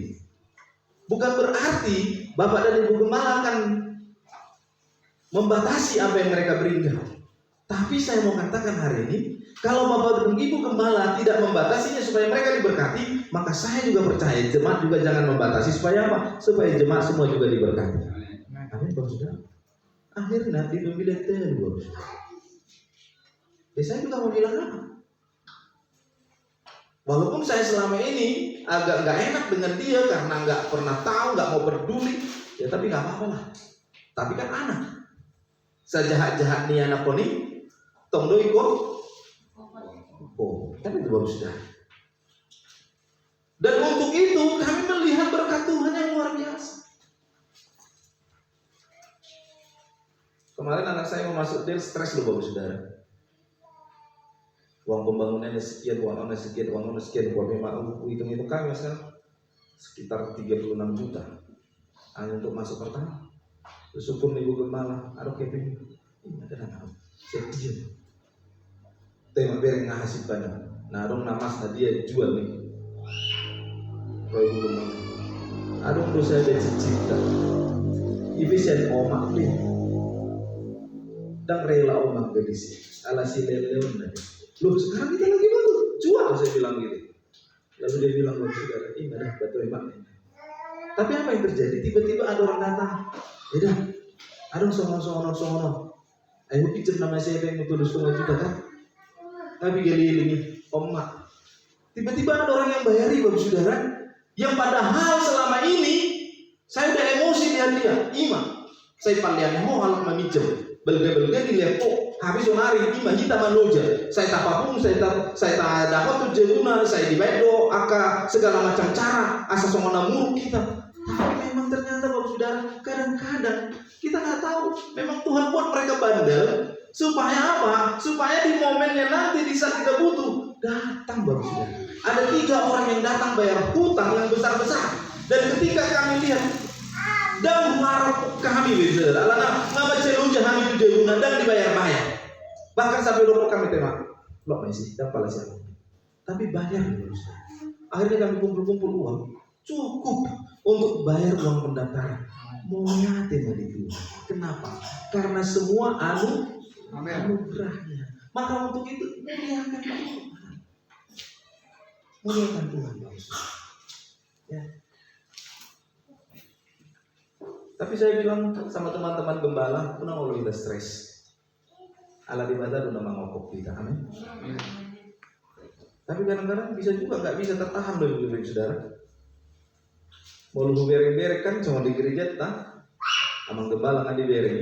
Bukan berarti bapak dan ibu gembala akan membatasi apa yang mereka berikan. Tapi saya mau katakan hari ini, kalau bapak dan ibu gembala tidak membatasinya supaya mereka diberkati, maka saya juga percaya jemaat juga jangan membatasi supaya apa? Supaya jemaat semua juga diberkati. Amin, bapak saudara. Akhirnya di pemilihan bapak saudara. Saya juga mau bilang apa? Walaupun saya selama ini agak nggak enak dengan dia karena nggak pernah tahu, nggak mau peduli, ya tapi nggak apa-apa lah. Tapi kan anak, sejahat-jahat nih anak poni, tongdo ikut, oh, tapi itu bagus sudah. Dan untuk itu kami melihat berkat Tuhan yang luar biasa. Kemarin anak saya mau masuk dia stres loh bagus saudara. Uang pembangunannya sekian, uangnya sekian, buat memang hitung kami sekarang sekitar 36 juta hanya untuk masuk pertama. Syukur ibu gembala, aduh keping, ini ada anak, saya diam. Tema bereng ngasih banyak, nah dong namas dia jual nih. Kalau ibu gembala, aduh tuh saya ada cita, ibu saya omak nih, dan rela omak gadis, ala si leleon nih. Loh sekarang kita lagi baru jual, saya bilang gitu. Lalu dia bilang buat saudara, ini ada batu emak. Tapi apa yang terjadi? Tiba-tiba ada orang datang. Yaudah, ada sono. Ayo pikir nama saya yang betul semua juga kan. Tapi geli-geli, omak. Tiba-tiba ada orang yang bayari bapak saudara, yang padahal selama ini saya udah emosi dia. Ima, saya palihan mau halang memijam. Belga-belga dilihat kok habis sonari ima kita manoja. Saya tak apapun, saya tak dapat tuh jeguna, saya dibedo, aka segala macam cara asa songona muruk kita. Tapi memang ternyata bapak saudara, kadang-kadang kita nggak tahu. Memang Tuhan buat mereka bandel supaya apa? Supaya di momennya nanti di saat kita butuh, datang baru sudah. Ada 3 orang yang datang bayar hutang yang besar-besar. Dan ketika kami lihat, dan marah kami saudara, alana ngapa celuja kami itu guna dan dibayar-bayar. Bahkan sampai lupa kami tema, lo masih dan pala siapa. Tapi bayar baru sudah. Akhirnya kami kumpul-kumpul uang cukup untuk bayar uang pendaftaran. Maunya tema itu. Kenapa? Karena semua anugerahnya. Maka untuk itu muliakan Tuhan. Muliakan Tuhan. Ya. Tapi saya bilang sama teman-teman gembala, puna mau kita stres. Ala ibadah udah mengokok kita, amin. Tapi kadang-kadang bisa juga nggak bisa tertahan dari saudara. Mau lu bereng-bereng kan cuma di gereja tak, amang gembala nggak dibereng.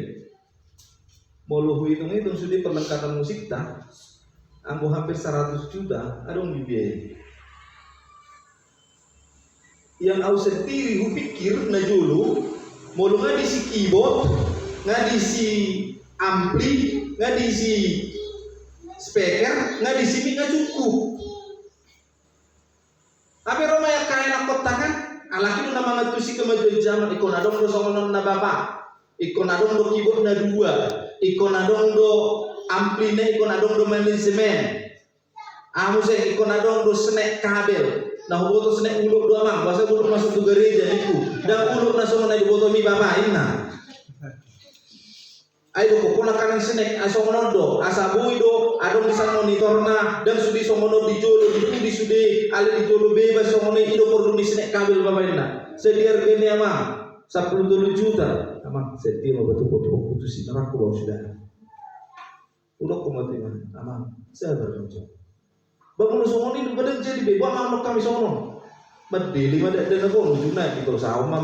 Mau lu hitung-hitung sudah perlengkapan musik tak, anggo hampir 100 juta, ada yang dibiayai. Yang au sendiri hu pikir na dulu, mau lu nggak diisi keyboard, nggak diisi ampli, nggak diisi speaker, nggak diisi mic, nggak cukup. Tapi Roma yang kaya nak kotakan, alaki nu nama ngatusi kemajuan zaman, ikon adong do songonon na bapak, ikon adong do keyboard na 2, ikon adong do ampli na, ikon adong do manajemen, saya ikon adong do snack kabel. Nah, boto snack uluk do amang, bahasa uluk masuk ke gereja niku, dan uluk na songon na boto mi bapak inna. Ayo kokona kanang snack asongonon do, asabui do, adong bisa monitor na, dan sudi songonon di jolo, di sudi ale di jolo bebas songonon ido perlu di snack kabel bapak inna. Sediar gini amang, 10 juta, amang setiap betul putusin, aku bawa sudah. Udah komatima, amang, saya bertanggung. Bangun songon ini badan jadi bebas anak kami songon. Medeli ada aku nujuna gitu sama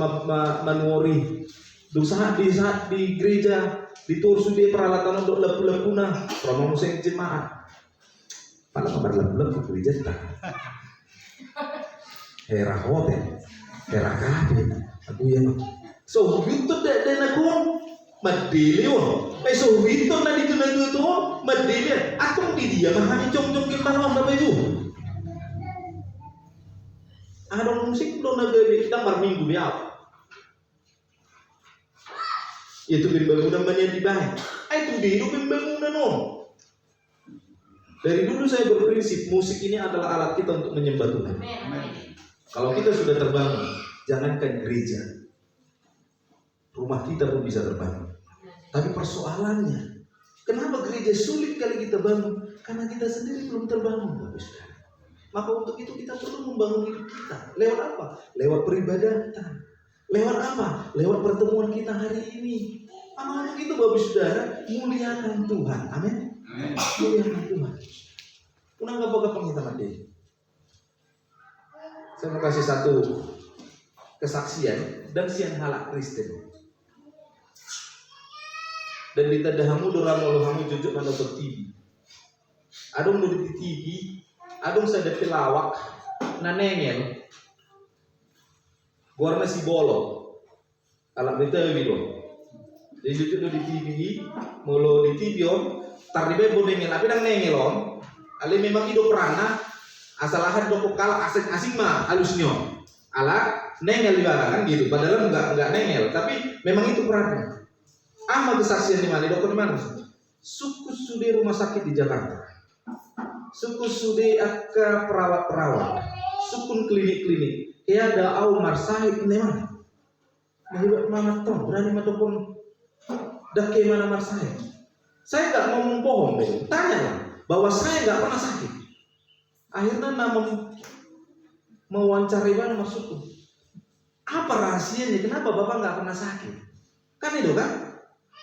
manuori. Saat di gereja ditur sudah peralatan untuk lepu-lepuna, promo musim jemaat. Pada kabar lepu-lepu gereja tak. Hera hotel, hera kafe. Aku yang so itu dan aku medeli on. So itu nanti itu medeli. Aku di dia mahami jong-jong gimana Bapak Ibu. Ada musik do nagari kita minggu ya. Itu bangunan banyak dibayar. Itu hidup bangunan on. Dari dulu saya berprinsip musik ini adalah alat kita untuk menyembah Tuhan. Kalau kita sudah terbangun, jangankan gereja, rumah kita pun bisa terbangun. Tapi persoalannya, kenapa gereja sulit kali kita bangun? Karena kita sendiri belum terbangun, Bapak Saudara. Maka untuk itu kita perlu membangun hidup kita. Lewat apa? Lewat peribadatan. Lewat apa? Lewat pertemuan kita hari ini. Maka untuk itu Bapak Saudara, muliakan Tuhan. Amin. Muliakan Tuhan. Unang kapag kita mati. Saya mau kasih satu kesaksian dan siang halak Kristen. Dan ditadahamu doramu hamu jujur menonton TV. Adong di TV, adong sadar pelawak, nanengel, guarna si bolo, alam itu video. Jadi jujur di TV, mulu di TV om, taribe bonengel, tapi nang nengel om, ale memang hidup perana, asalahan doko kala asing mah halusnya, ala nengel juga kan gitu, padahal enggak nengel, tapi memang itu perana. Ama kesaksian di mana? Dokter di mana? Suku sudah rumah sakit di Jakarta. Suku sudah ke perawat-perawat. Sukun klinik-klinik. Ya ada au marsahid ini mana? Mahibak mana toh? Berani matopun dah ke mana marsahid? Saya nggak ngomong bohong deh. Tanya lah bahwa saya nggak pernah sakit. Akhirnya nama mewawancarai mana masukku. Apa rahasianya? Kenapa bapak nggak pernah sakit? Kan itu kan?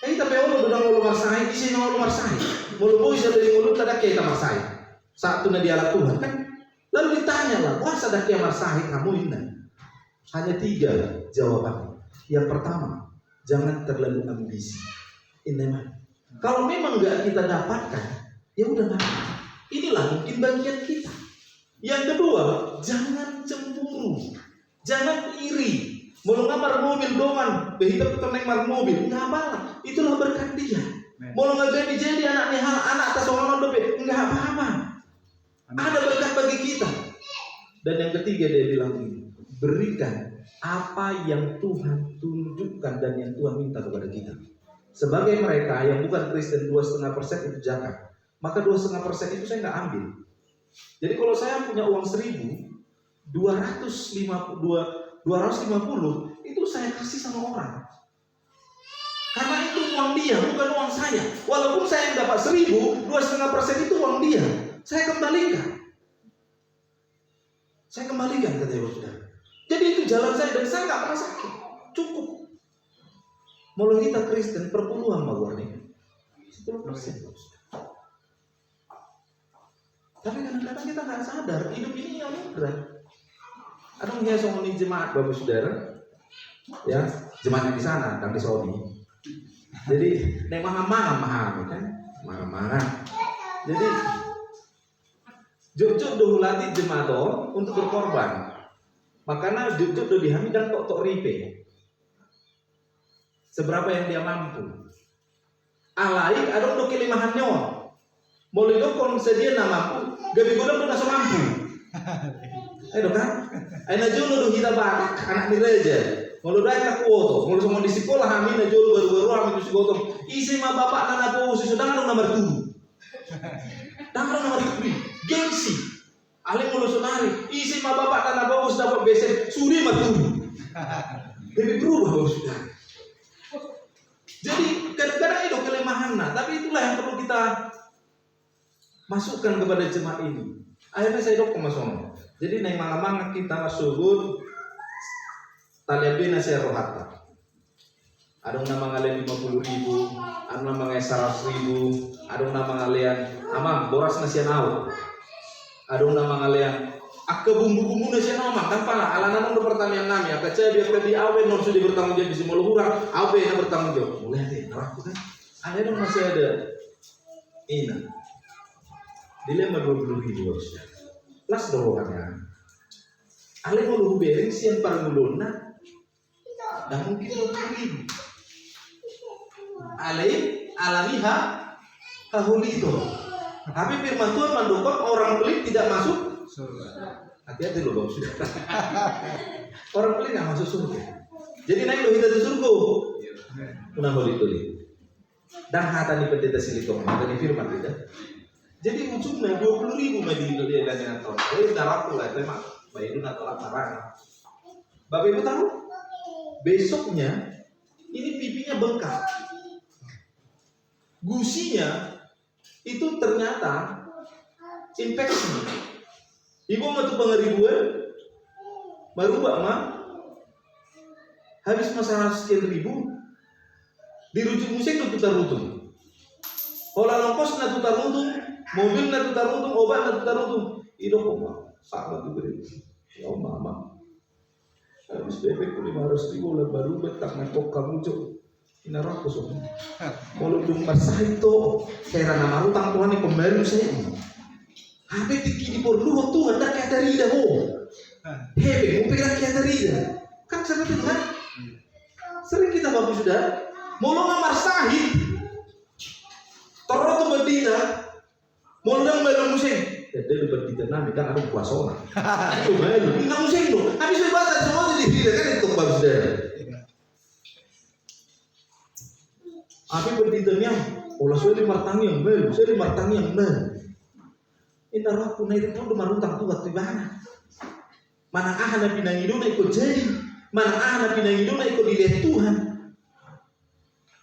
Tapi orang udah ngulu marsai, di sini ngulu marsai. Mulu boy dari mulut ada kita marsai. Satu na dialah Tuhan kan. Lalu ditanya lah, wah sadar kia marsai kamu ini. Hanya 3 jawaban. Yang pertama, jangan terlalu ambisi. Ini mah. Kalau memang nggak kita dapatkan, ya udah nggak. Inilah mungkin bagian kita. Yang kedua, jangan cemburu, jangan iri. Mau ngamar mobil doang, behita peternak mar mobil, nggak apa-apa. Itulah berkat dia. Mau nggak jadi anak atas orang dobe, nggak apa-apa. Ada kita. Dan yang ketiga dia bilang ini, berikan apa yang Tuhan tunjukkan dan yang Tuhan minta kepada kita. Sebagai mereka yang bukan Kristen, 2,5% itu zakat. Maka 2,5% itu saya nggak ambil. Jadi kalau saya punya uang 1.000, 250 itu saya kasih sama orang. Karena itu uang dia, bukan uang saya. Walaupun saya yang dapat 1.000, 2,5% itu uang dia. Saya kembalikan. Saya kembalikan, kata Ibu Saudara. Jadi itu jalan saya dan saya nggak pernah sakit. Cukup. Mulai kita Kristen perpuluhan magwarnya 10%. Tapi kadang-kadang kita nggak sadar hidup ini yang berat. Ada yang ngomongin jemaat Bapak Saudara, ya jemaatnya di sana, dan di Saudi. Jadi nek maham kan, maham. Jadi juk doh latih jemaat untuk berkorban. Makanya juk doh dihami dan tok ripe. Seberapa yang dia mampu. Alai ada untuk kelimahan nyawa. Mulai do kon sedia na mampu, gabi godam do naso mampu. Ayo kan? Aina jolo do kita batak anak ni reja. Mulu dai ka kuoto, mulu semua di sekolah kami na jolo baru-baru kami tu sekolah. Isi ma bapak na po susudan na nomor 2. Nomor 3. Gengsi. Ali mulu sonari, isi ma bapak na po dapat besek suri matu. Lebih berubah bos sudah. Jadi kadang-kadang itu kelemahan tapi itulah yang perlu kita masukkan kepada jemaat ini. Akhirnya saya dok kemasono. Jadi naik mangamang kita masukun taliabina saya rohata. Ada nama ngalian 50.000, ada nama ngalian 100.000, ada nama ngalian amang boras nasian au. Ada nama ngalian akka bumbu-bumbu nasian amang kan pala ala nama untuk pertanian nami akka cabe akka di awe non sudah bertanggung jawab bisa muluhurang awe na bertanggung jawab. Mulai deh neraka kan. Ada dong masih ada ina. Dilema 20.000 harusnya. Plus dorongannya. Ale mau lu bering sian parangulona. Dan mungkin 20.000. Ale alamiha kahulito. Tapi firman Tuhan mendukung orang pelit tidak masuk surga. Hati-hati loh Bapak Saudara. Orang pelit nggak masuk surga. Jadi naik lo kita di surga. Kenapa ditulis? Dan hata ni pendeta silikon, hata ni firman tidak. Jadi ujungnya 20.000 medino dia dengan tahun. Jadi darahku lah, memang bayi itu atau larang. Bapak Ibu tahu? Besoknya ini pipinya bengkak. Gusinya itu ternyata infeksi. Ibu ngatu pengeribuan, baru mah habis masalah sekian ribu, dirujuk musik ke tutar rutung. Kalau longkos na tutar rutung, mobil na tutar rutung, obat na tutar rutung. Itu koma, sangat diberi. Ya mama, habis bebek 500.000 lah baru betang nekok kamu cok. Inarok semua. Kalau belum masalah itu, kira nama utang Tuhan yang kembali saya. Apa tiki di perlu waktu ada kayak dari dah hebe, mau pikir kayak dari dah. Kan seperti itu kan? Sering kita bagus sudah. Mau ngamar sahid, terus tu berdina, mau nang belum musim. Dia berdina nami kan ada kuasa. Itu belum, nggak musim tu. Habis ibadat semua jadi tidak kan itu bagus sudah. Api berdidanya, olah saya di martangi yang bel, saya di martangi yang bel. Ini aku naik itu udah marutang tuh waktu mana? Mana ahana pinang hidup ikut jadi, mana ahana pinang hidup ikut dilihat Tuhan.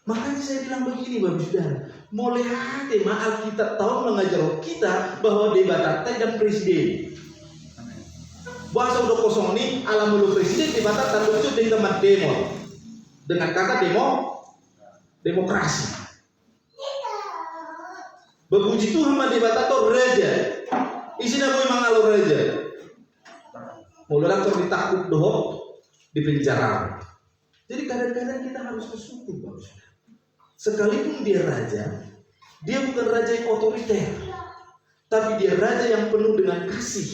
Makanya saya bilang begini Bapak Saudara, mulai hati Alkitab tahu mengajar kita bahwa debat dan presiden. Bahasa udah kosong ini alam mulu presiden debat dan lucu di tempat demo dengan kata demokrasi. Bepuji Tuhan mah debatator raja. Isinya boy mangalor raja. Mulai tur ditakut doh di penjara. Jadi kadang-kadang kita harus bersyukur Bapak. Sekalipun dia raja, dia bukan raja yang otoriter, tapi dia raja yang penuh dengan kasih,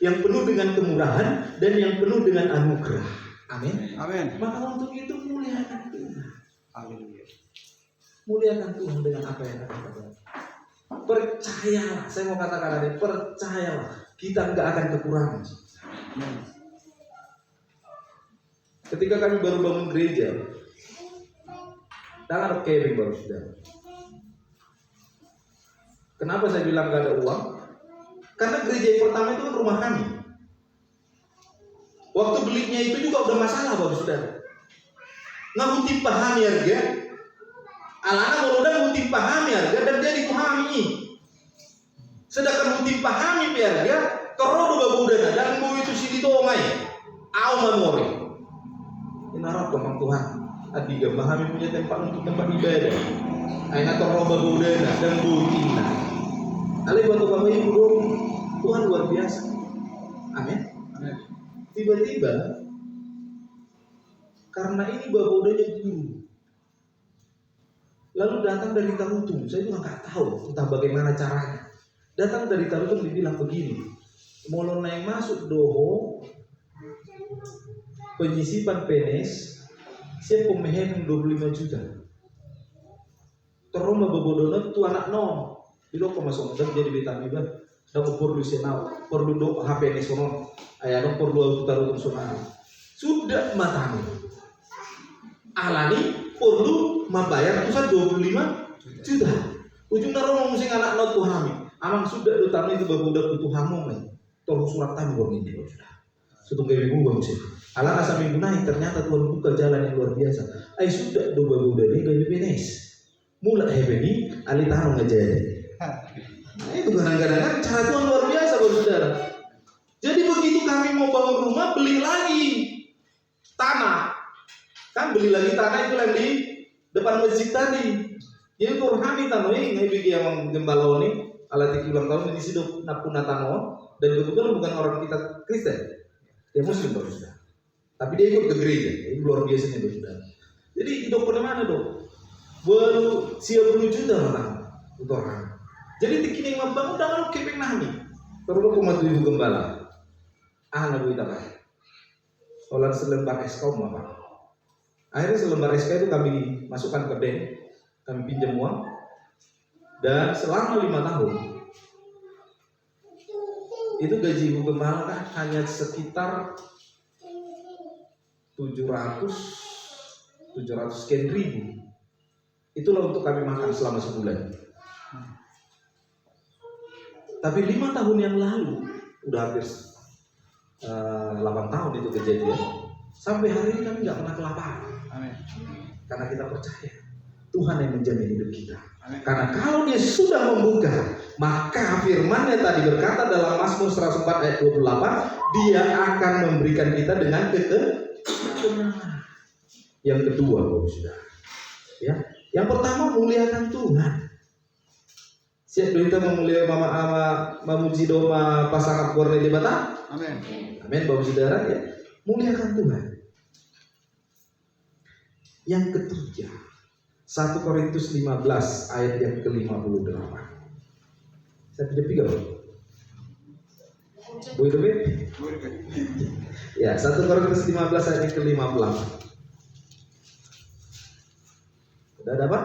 yang penuh dengan kemurahan dan yang penuh dengan anugerah. Amin. Amin. Maka untuk itu muliakan Tuhan. Amin. Muliakan Tuhan dengan apa yang akan terjadi. Percayalah, saya mau katakan ada percayalah kita nggak akan kekurangan. Ketika kami baru bangun gereja, jangan kering baru sudah. Kenapa saya bilang nggak ada uang? Karena gereja yang pertama itu kan rumah kami. Waktu belinya itu juga udah masalah baru sudah. Nggak mungkin pahami harga. Alana udah mungkin pahami harga dan dia dipahami. Sedangkan mungkin pahami harga, kalau udah udah dan bu itu sih itu omai, aumanori. Inarap kemang Tuhan. Adi pahami punya tempat untuk tempat ibadah. Aina toroba budana dan butina. Ale bantu kami ibu dong. Tuhan luar biasa. Amin. Tiba-tiba karena ini babodanya guru. Lalu datang dari Tarutung. Saya juga nggak tahu entah bagaimana caranya. Datang dari Tarutung dibilang begini. Molona yang masuk doho penyisipan penis siap pemehen 25 juta. Terus babodona tu anak nom. Bilo ko masuk dan jadi betang iba. Dapat perlu senau, perlu do HP ini sono. Ayah dong perlu Tarutung sono. Sudah matami. Alani perlu membayar pusat 25 juta. Ujung darong mesti anak not tuhami. Amang sudah utama itu babudak butuh hamong nih. Tolong surat tamu ini sudah. Setung gawe minggu sih. Ala asa minggu naik ternyata Tuhan buka jalan yang luar biasa. Ai sudah do babudak ini gawe penis. Mulai hebeni ali tahu ngejadi. Nah, itu kadang-kadang cara Tuhan luar biasa saudara. Jadi begitu kami mau bangun rumah beli lagi tanah. Kan beli lagi tanah itu yang di depan masjid tadi. Jadi Qur'ani tanoi ngai bigi yang gembala ini alat ulang tahun di situ napuna tano dan kebetulan bukan orang kita Kristen. Dia Muslim baru sudah. Tapi dia ikut ke gereja. Ini luar biasanya baru sudah. Jadi hidup pada mana dong? Baru siap 10 juta orang untuk orang. Jadi tikini membangun dengan keping nahmi. Perlu kumatu ibu gembala. Anak bu ita pak. Olah selembar SK apa? Akhirnya selembar SK itu kami masukkan ke bank, kami pinjam uang, dan selama 5 tahun itu gaji ibu gembala kan hanya sekitar 700 sekian ribu. Itulah untuk kami makan selama sebulan. Tapi 5 tahun yang lalu, udah hampir 8 tahun itu kejadian. Sampai hari ini kami nggak pernah kelaparan. Amin. Karena kita percaya Tuhan yang menjamin hidup kita. Amin. Karena kalau Dia sudah membuka, maka firman-Nya tadi berkata dalam Mazmur 104 ayat 28, Dia akan memberikan kita dengan ketenangan. Yang kedua, Bapak Saudara. Ya, yang pertama muliakan Tuhan. Siap kita memuliakan memuji doa pasangan Korne di Batam. Amin. Amin, Bapak Saudara ya. Muliakan Tuhan. Yang ketiga, 1 Korintus 15 ayat yang ke-58. Saya tidak pikir. Boleh lebih? Ya, 1 Korintus 15 ayat yang ke-58. Sudah dapat?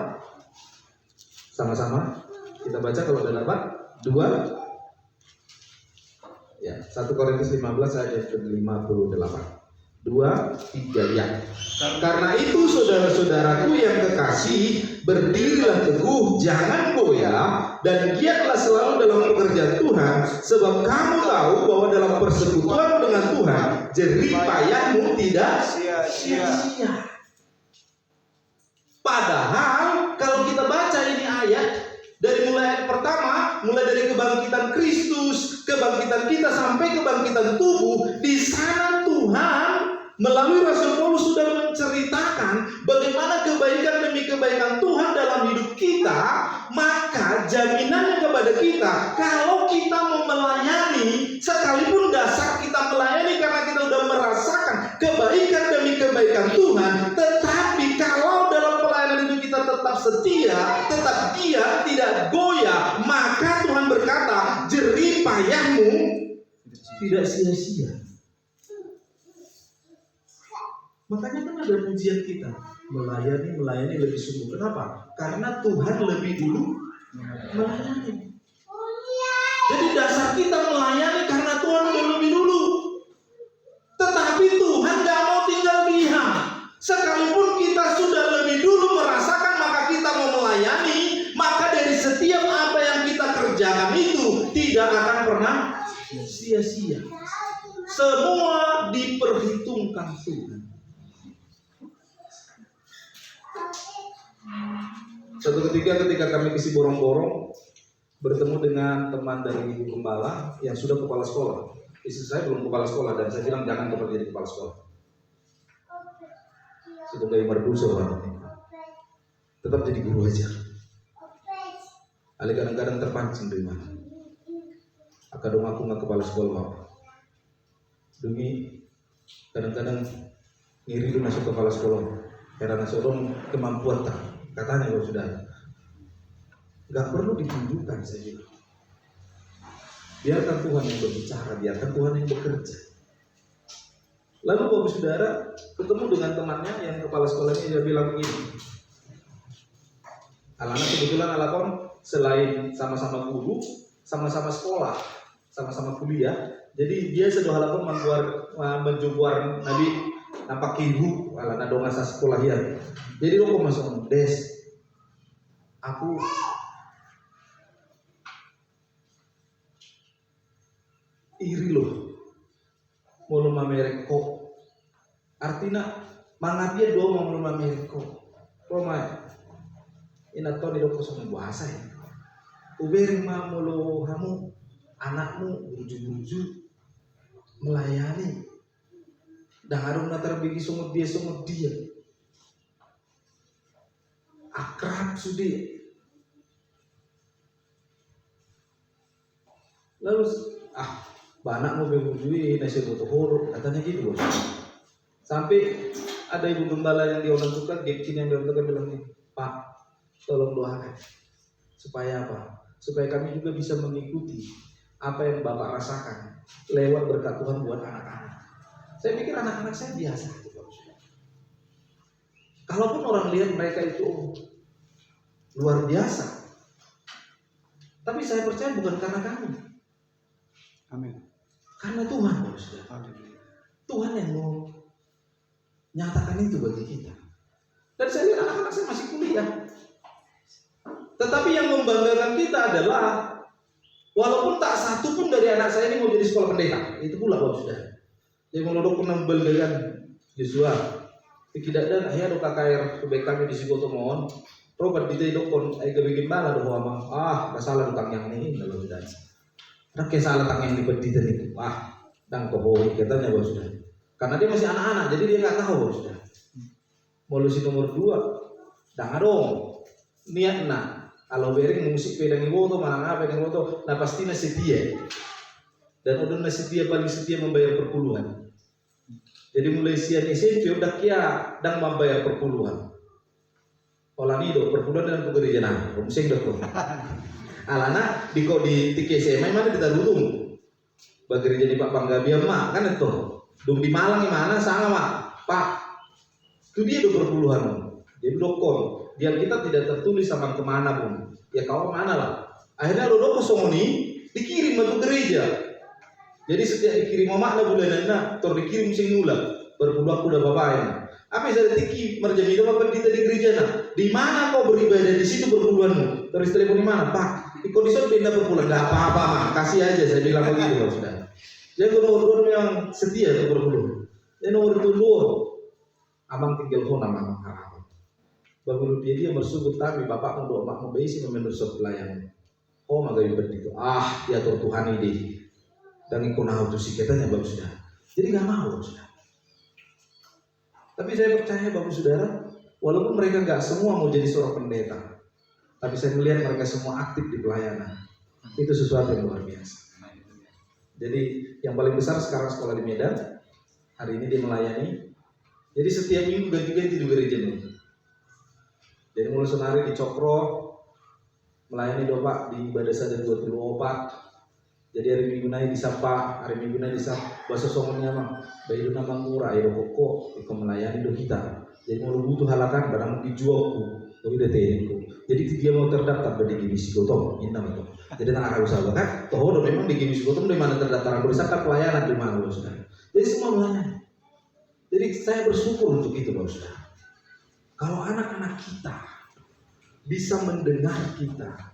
Sama-sama kita baca kalau sudah dapat. 2. Ya, 1 Korintus 15 ayat ke-58. 2, 3 ya. Karena itu saudara-saudaraku yang kekasih, berdirilah teguh, jangan goyah, dan giatlah selalu dalam pekerjaan Tuhan, sebab kamu tahu bahwa dalam persekutuan dengan Tuhan, jerih payahmu tidak sia-sia. Padahal kalau kita baca ini ayat dari mulai ayat pertama, mulai dari kebangkitan Kristus, kebangkitan kita sampai kebangkitan tubuh, di sana Tuhan melalui Rasul Paulus sudah menceritakan bagaimana kebaikan demi kebaikan Tuhan dalam hidup kita. Maka jaminannya kepada kita, kalau kita mau melayani, sekalipun dasar kita melayani karena kita sudah merasakan kebaikan demi kebaikan Tuhan, tetapi kalau dalam pelayanan itu kita tetap setia, tetap Dia tidak goyah, maka Tuhan berkata, jerih payahmu tidak sia-sia. Makanya kan ada pujian kita, melayani lebih sungguh. Kenapa? Karena Tuhan lebih dulu melayani. Jadi dasar kita melayani karena kepercayaan itu tidak akan pernah sia-sia. Semua diperhitungkan Tuhan. Suatu ketika kami ke Siborong-borong, bertemu dengan teman dari ibu gembala yang sudah kepala sekolah. Istri saya belum kepala sekolah dan saya bilang jangan coba jadi kepala sekolah. Sudah gaya merdusa orang ini. Tetap jadi guru aja. Ali kadang-kadang terpancing dari mana. Akadong aku nggak kepala sekolah apa. Demi kadang-kadang ngiri itu masuk kepala sekolah. Karena sodom kemampuan tak. Katanya kalau sudah nggak perlu ditunjukkan saja. Biarkan Tuhan yang berbicara, biarkan Tuhan yang bekerja. Lalu Bapak Saudara ketemu dengan temannya yang kepala sekolahnya, dia bilang begini. Anak kebetulan alakon selain sama-sama guru, sama-sama sekolah, sama-sama kuliah. Jadi dia sudah alakon menjubuar Nabi nampak ibu ala nadonga sa sekolah ya. Jadi lo kok masuk des. Aku iri loh. Mau mamerek kok. Artinya mangapia doa mau mamerek kok. Roma. Ina to di doko sama bahasa ya. Ubering mulu kamu anakmu buju-buju melayani. Dan harus natar bagi sumut dia. Akrab sudi. Lalu banak mau bebujui nasi butuh huruf katanya gitu bos. Sampai ada ibu gembala yang diorangkan, gengkin yang diorangkan bilang nih, Pak, tolong doakan supaya apa? Supaya kami juga bisa mengikuti apa yang Bapak rasakan lewat berkat Tuhan buat anak-anak. Saya pikir anak-anak saya biasa. Kalaupun orang lihat mereka itu luar biasa, tapi saya percaya bukan karena kami. Amin. Karena Tuhan, Tuhan yang mau nyatakan itu bagi kita. Dan saya lihat anak-anak saya masih kuliah. Tetapi yang membanggakan kita adalah walaupun tak satu pun dari anak saya ini mau jadi sekolah pendeta, itu pula Bapak Saudara. Yang menodok penambal dengan Joshua. Tidak dan ayah do KKR kebek kami di Sigoto mohon. Robert kita dokon ay gabigin bala do amang. Masalah utang yang ini dalam dan. Rakyat salah tang yang dipedita itu. Dan kohoi katanya Bapak Saudara. Karena dia masih anak-anak, jadi dia nggak tahu Bapak Saudara. Molusi nomor 2. Dan adong niat kalau bering musik pedang iwoto mana pedang iwoto, nah pasti setia. Dan udah setia paling setia membayar perpuluhan. Jadi mulai siang SMP udah kia dan membayar perpuluhan. Olanido perpuluhan dan pekerja nah, musik dokter. Alana di tiki SMA mana ditarutung. Bagi jadi Pak Panggabia mak kan itu. Dong di Malang gimana sangat mak Pak. Itu dia do perpuluhan. Jadi dokon. Dia kita tidak tertulis sama kemana pun. Ya kau mana lah. Akhirnya lo doko songoni dikirim ke gereja. Jadi setiap dikirim makna bulanana, tor dikirim sing nula, berpuluh udah bapaknya. Apa yang saya tiki merjami itu apa pendeta di gereja nah? Di mana kau beribadah di situ berpuluhanmu? Terus telepon di mana? Pak, di kondisi pindah berpuluhan, nggak apa-apa mah, kasih aja saya bilang begitu Bapak Saudara. Jadi nomor 2 yang setia tuh berpuluh. Dan nomor 2, amang tinggal phone amang harap. Bagus dia bersujud tapi bapak mau doa mau beisi memenur pelayan. Oh magayu begitu. Ya Tuhan ini. Dan ikut nahu tuh si katanya Bapak Saudara. Jadi nggak mau Bapak Saudara. Tapi saya percaya Bapak Saudara, walaupun mereka nggak semua mau jadi seorang pendeta, tapi saya melihat mereka semua aktif di pelayanan. Itu sesuatu yang luar biasa. Jadi yang paling besar sekarang sekolah di Medan. Hari ini dia melayani. Jadi setiap minggu ganti-ganti di gereja ini. Jadi mulai senari di Cokro, melayani doa di ibadah sadar 24. Jadi hari minggu naik disapa, hari minggu naik disapa bahasa Songonya mah, bayi nama murah, ayo koko, ikut melayani do kita. Jadi mau butuh halakan barang dijualku, tapi udah tehku. Jadi dia mau terdaftar di Gimisi Gotong, ini nama itu. Jadi tak harus sabar kan? Toh memang di Gimisi Gotong di mana terdaftar, berdasarkan pelayanan di mana Bapak Saudara. Jadi semua melayani. Jadi saya bersyukur untuk itu Bapak Saudara. Kalau anak-anak kita bisa mendengar kita,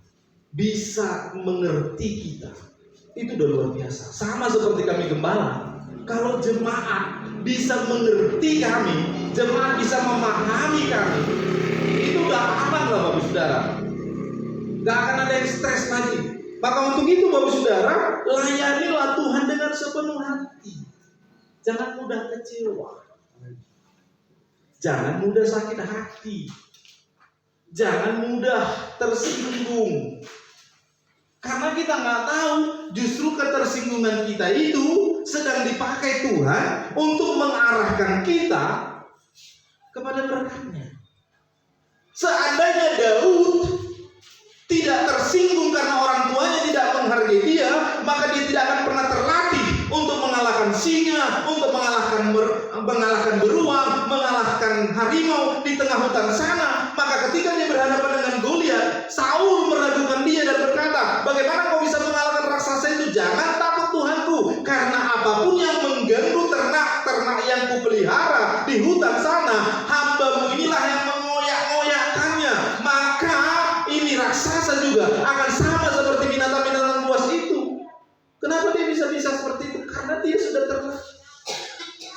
bisa mengerti kita, itu udah luar biasa. Sama seperti kami gembala, kalau jemaat bisa mengerti kami, jemaat bisa memahami kami, itu udah aman lah Bapak Saudara. Gak akan ada yang stres lagi. Maka untuk itu Bapak Saudara, layanilah Tuhan dengan sepenuh hati. Jangan mudah kecewa, jangan mudah sakit hati, jangan mudah tersinggung. Karena kita nggak tahu, justru ketersinggungan kita itu sedang dipakai Tuhan untuk mengarahkan kita kepada berkat-Nya. Seandainya Daud tidak tersinggung karena orang tuanya tidak menghargai dia, maka dia tidak akan pernah terlatih untuk mengalahkan singa, untuk mengalahkan beruang, mengalahkan harimau di tengah hutan sana. Maka ketika dia berhadapan dengan Goliat, Saul meragukan dia dan berkata, bagaimana kau bisa mengalahkan raksasa itu? Jangan takut Tuhanku, karena apapun yang mengganggu ternak-ternak yang kupelihara di hutan sana, hamba-Mu inilah yang mengoyak-ngoyakkannya. Maka ini raksasa juga akan sama seperti binatang-binatang buas itu. Kenapa dia bisa seperti itu? Karena dia sudah terlatih.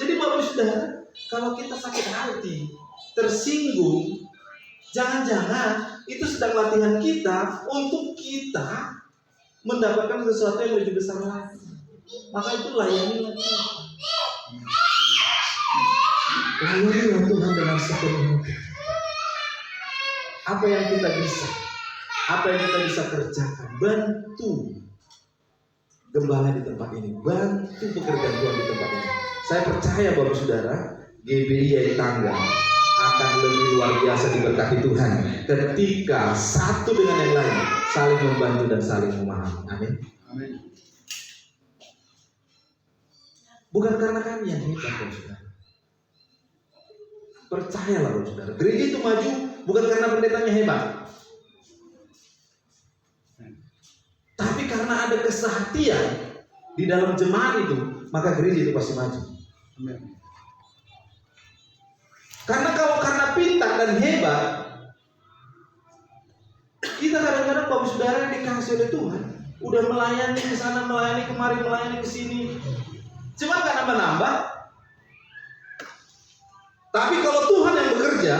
Jadi Bapak Saudara, kalau kita sakit hati, tersinggung, jangan-jangan itu sedang latihan kita untuk kita mendapatkan sesuatu yang lebih besar lagi. Maka itu layanilah Tuhan. Layanilah Tuhan dengan sepenuh hati. Apa yang kita bisa, apa yang kita bisa kerjakan, bantu gembala di tempat ini, bantu pekerjaan Tuhan di tempat ini. Saya percaya Bapak Saudara, GBI Tangga akan lebih luar biasa diberkati Tuhan ketika satu dengan yang lain saling membantu dan saling memahami. Amin. Amin. Bukan karena kami yang hebat, Bapak Saudara. Percayalah Bapak Saudara, gereja itu maju bukan karena pendetanya hebat, tapi karena ada kesehatian di dalam jemaat itu, maka gereja itu pasti maju. Amin. Karena pintar dan hebat, kita kadang-kadang Bapak Saudara dikasih oleh Tuhan, udah melayani ke sana, melayani kemari, melayani ke sini, cuma nggak nambah-nambah. Tapi kalau Tuhan yang bekerja,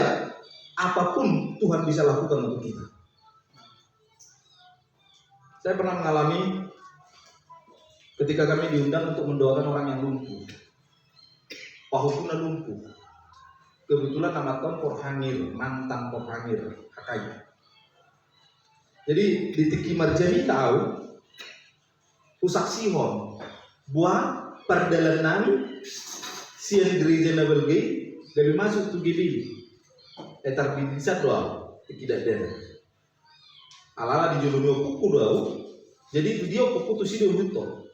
apapun Tuhan bisa lakukan untuk kita. Saya pernah mengalami ketika kami diundang untuk mendoakan orang yang lumpuh, pahukuna lumpuh. Kebetulan nama Tuhan Porhangir, mantan Porhangir, kakaknya. Jadi di Tiki Marjani tahu, Pusak Sihon, buah perjalanan sian gereja Nabelge, dari masuk tu GBI, etar bisa doa, tidak ada. Alala di jodoh kuku doa, jadi itu dia kuku tu sido buto.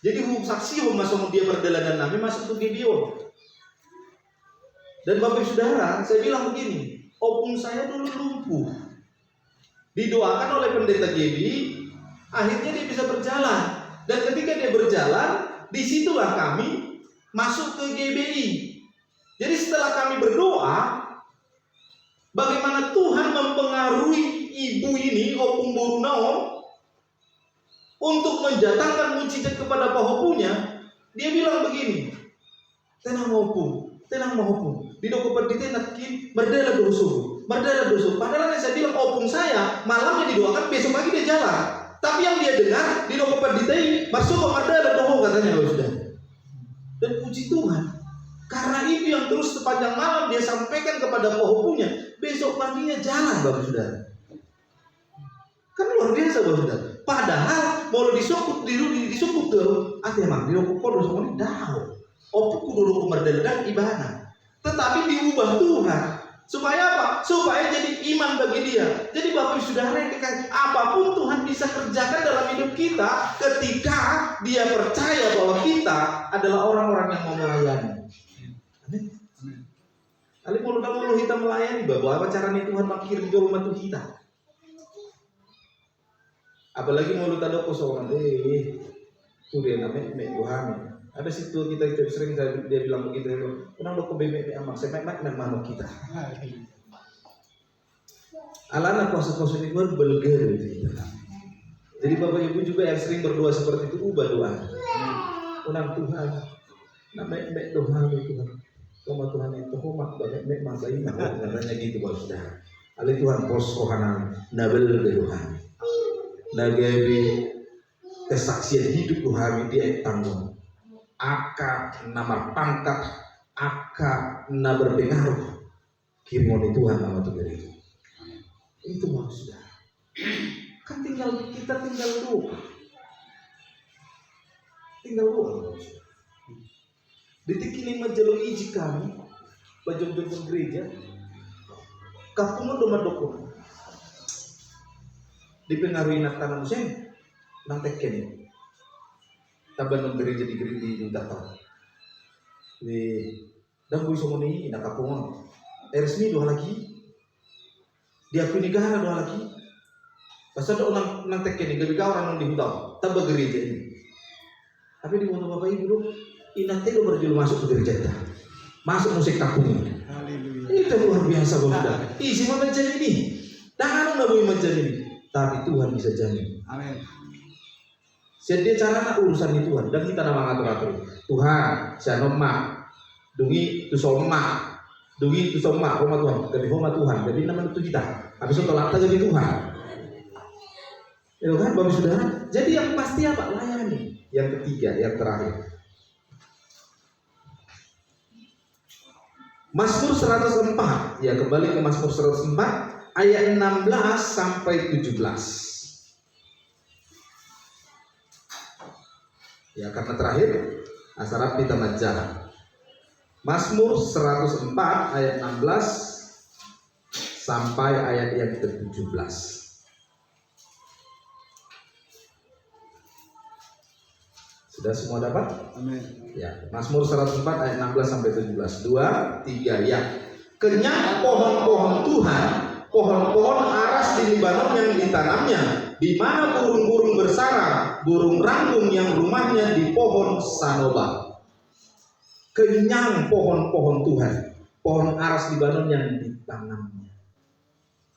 Jadi Pusak Sihon masuk dia perjalanan nami masuk tu GBI. Dan Bapak Saudara, saya bilang begini, opung saya dulu lumpuh, didoakan oleh pendeta GBI, akhirnya dia bisa berjalan. Dan ketika dia berjalan, disitulah kami masuk ke GBI. Jadi setelah kami berdoa, bagaimana Tuhan mempengaruhi ibu ini, opung Borunaon, untuk mendatangkan mujizat kepada pahopunya, dia bilang begini, tenang opung, tenang opung, di dokumen ditenakin merdela dosu. Padahal yang saya bilang opung saya malamnya didoakan, besok pagi dia jalan. Tapi yang dia dengar di dokumen ditenakin masuk ke merdela dosu katanya Bapak Saudara. Dan puji Tuhan, karena itu yang terus sepanjang malam dia sampaikan kepada pahopunya, besok paginya jalan Bapak Saudara. Kan luar biasa Bapak Saudara. Padahal mau disokut disokut tuh, emang di dokumen dosu ini dah. Opung kudu merdela ibadah. Tetapi diubah Tuhan. Supaya apa? Supaya jadi iman bagi dia. Jadi Bapak Saudara yang dikasih, apapun Tuhan bisa kerjakan dalam hidup kita ketika dia percaya bahwa kita adalah orang-orang yang mau melayani. Amin. Kali mau kita melayani, bahwa apa caranya Tuhan makin jauh membantu kita. Apalagi mau lu tado kosongan, itu dia namanya Tuhan. Ada situ kita sering dia bilang begitu, kenapa kok bebek amak, saya mek nama kita. Alana kuasa-kuasa itu belger gitu. Jadi Bapak Ibu juga yang sering berdoa seperti itu, ubah doa. Unang Tuhan, namanya doa Tuhan. Koma Tuhan itu homak banget mek masai mau katanya gitu Bapak Saudara. Ali Tuhan pos rohana nabel Tuhan. Nagabi kesaksian hidup Tuhan di tanggung. Aka nama pangkat, aka na berpengaruh. Kirmoni Tuhan nama Tuhan itu. Itu maksudnya. Kan kita tinggal doa. Tinggal doa. Detik ini menjalur iji kami, bajong-bajong gereja, kapungan doma dokun. Dipengaruhi nak tanam musim, nang teken. Taban ng gereja di datang. Di dangguy sumuni ina kapungan. Resmi dua lagi. Diakui negara dua lagi. Pasal do nang teken ni gabigaw orang di hutang, tabag gereja ini. Tapi di mana Bapak Ibu inate lo berjulu masuk ke gereja kita, masuk musik kampung ini. Itu luar biasa Bapak. Isi mau mencari ini, tangan nggak boleh mencari ini, tapi Tuhan bisa jamin. Amin. Jadi cara urusan itu Tuhan dan kita nama ngatur Tuhan, saya nomah, dungi tu soma, rumah Tuhan, jadi rumah Tuhan, jadi nama itu kita. Habis itu tolak jadi Tuhan. Itu kan Bapak Saudara. Jadi yang pasti apa? Layani. Yang ketiga, yang terakhir. Mazmur 104, ya kembali ke Mazmur 104 ayat 16 sampai 17. Ya karena terakhir asarap kita majalah. Mazmur 104 ayat 16 sampai ayat yang ke-17. Sudah semua dapat? Amin. Ya, Mazmur 104 ayat 16 sampai 17. 2, 3 ya. Kenyang pohon-pohon Tuhan, pohon-pohon aras di Libanon yang ditanamnya, di mana burung-burung bersarang, burung ranggung yang rumahnya di pohon Sanoba. Kenyang pohon-pohon Tuhan, pohon aras Libanon yang ditanamnya.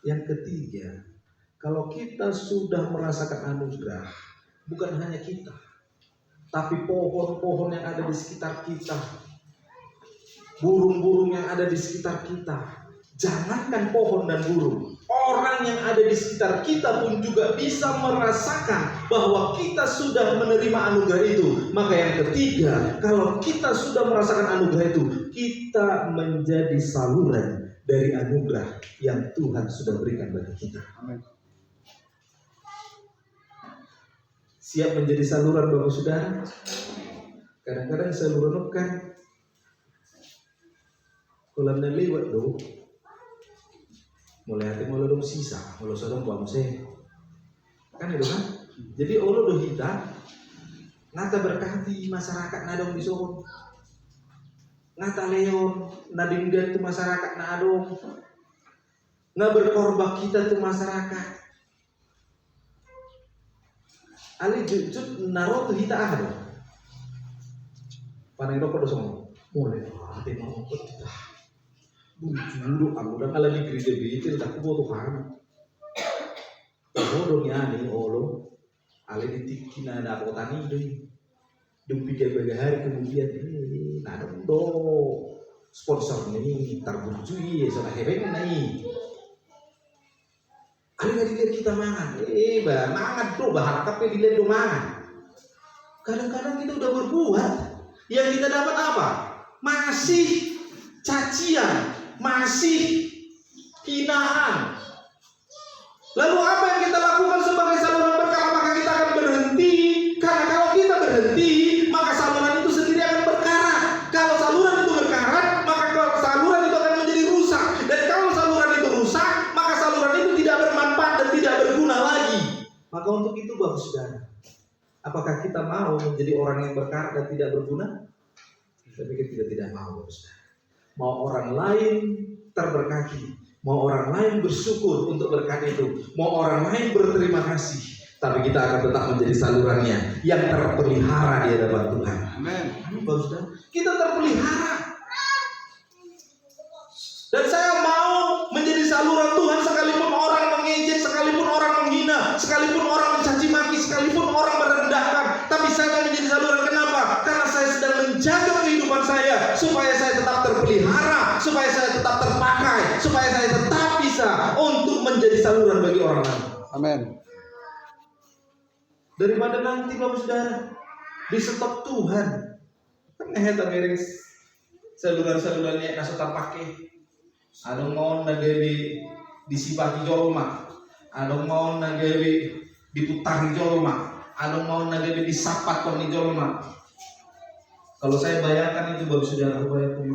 Yang ketiga, kalau kita sudah merasakan anugerah, bukan hanya kita, tapi pohon-pohon yang ada di sekitar kita, burung-burung yang ada di sekitar kita, jangankan pohon dan burung, orang yang ada di sekitar kita pun juga bisa merasakan bahwa kita sudah menerima anugerah itu. Maka yang ketiga, kalau kita sudah merasakan anugerah itu, kita menjadi saluran dari anugerah yang Tuhan sudah berikan bagi kita. Amin. Siap menjadi saluran Bapak Saudara? Kadang-kadang saluran kan kolam dan lewat do, mulai hati mulai dong sisa, mulai sedang buang saya, kan itu kan? Jadi Allah do kita, ngata berkati masyarakat nadong di Solo, ngata leon nadinggan tu masyarakat nadong, nggak berkorban kita tu masyarakat. Ali jujur naruh tu kita ada. Panai rokok dosong. Mulai hati mau kita. Bujuru aku dah kalau di gereja itu tak kuat Tuhan. Bodohnya nih Allah. Ali ditikin ada apa tani deh. Dumpi dia hari kemudian ini nadong do sponsor ini terbujui sana hereng nih. Ali nggak dilihat kita mangan, mangan tuh bahan tapi dilihat tuh mangan. Kadang-kadang kita udah berbuat, yang kita dapat apa? Masih cacian, masih hinaan. Lalu apa yang kita lakukan sebagai saluran berkah? Apakah kita akan berhenti? Karena kalau kita berhenti, maka saluran itu sendiri akan berkarat. Kalau saluran itu berkarat, maka saluran itu akan menjadi rusak. Dan kalau saluran itu rusak, maka saluran itu tidak bermanfaat dan tidak berguna lagi. Maka untuk itu Bapak Saudara, apakah kita mau menjadi orang yang berkarat dan tidak berguna? Saya pikir kita tidak mau Bapak Saudara. Mau orang lain terberkati, mau orang lain bersyukur untuk berkat itu, mau orang lain berterima kasih, tapi kita akan tetap menjadi salurannya yang terpelihara di hadapan Tuhan. Amin. Bapak Saudara, kita terpelihara. Dan saya mau menjadi saluran Tuhan sekalipun orang mengejek, sekalipun orang menghina, sekalipun orang mencaci maki, supaya saya tetap terpelihara, supaya saya tetap terpakai, supaya saya tetap bisa untuk menjadi saluran bagi orang lain. Amin. Daripada nanti Bapak Saudara di stop Tuhan, kan ngeheta beres saluran-salurannya nasa terpakai. Ada mau nagawi disipati jolma, ada mau nagawi diputari jolma, ada mau nagawi disapat koni jolma. Kalau saya bayangkan itu Bapak Saudara, bayangkan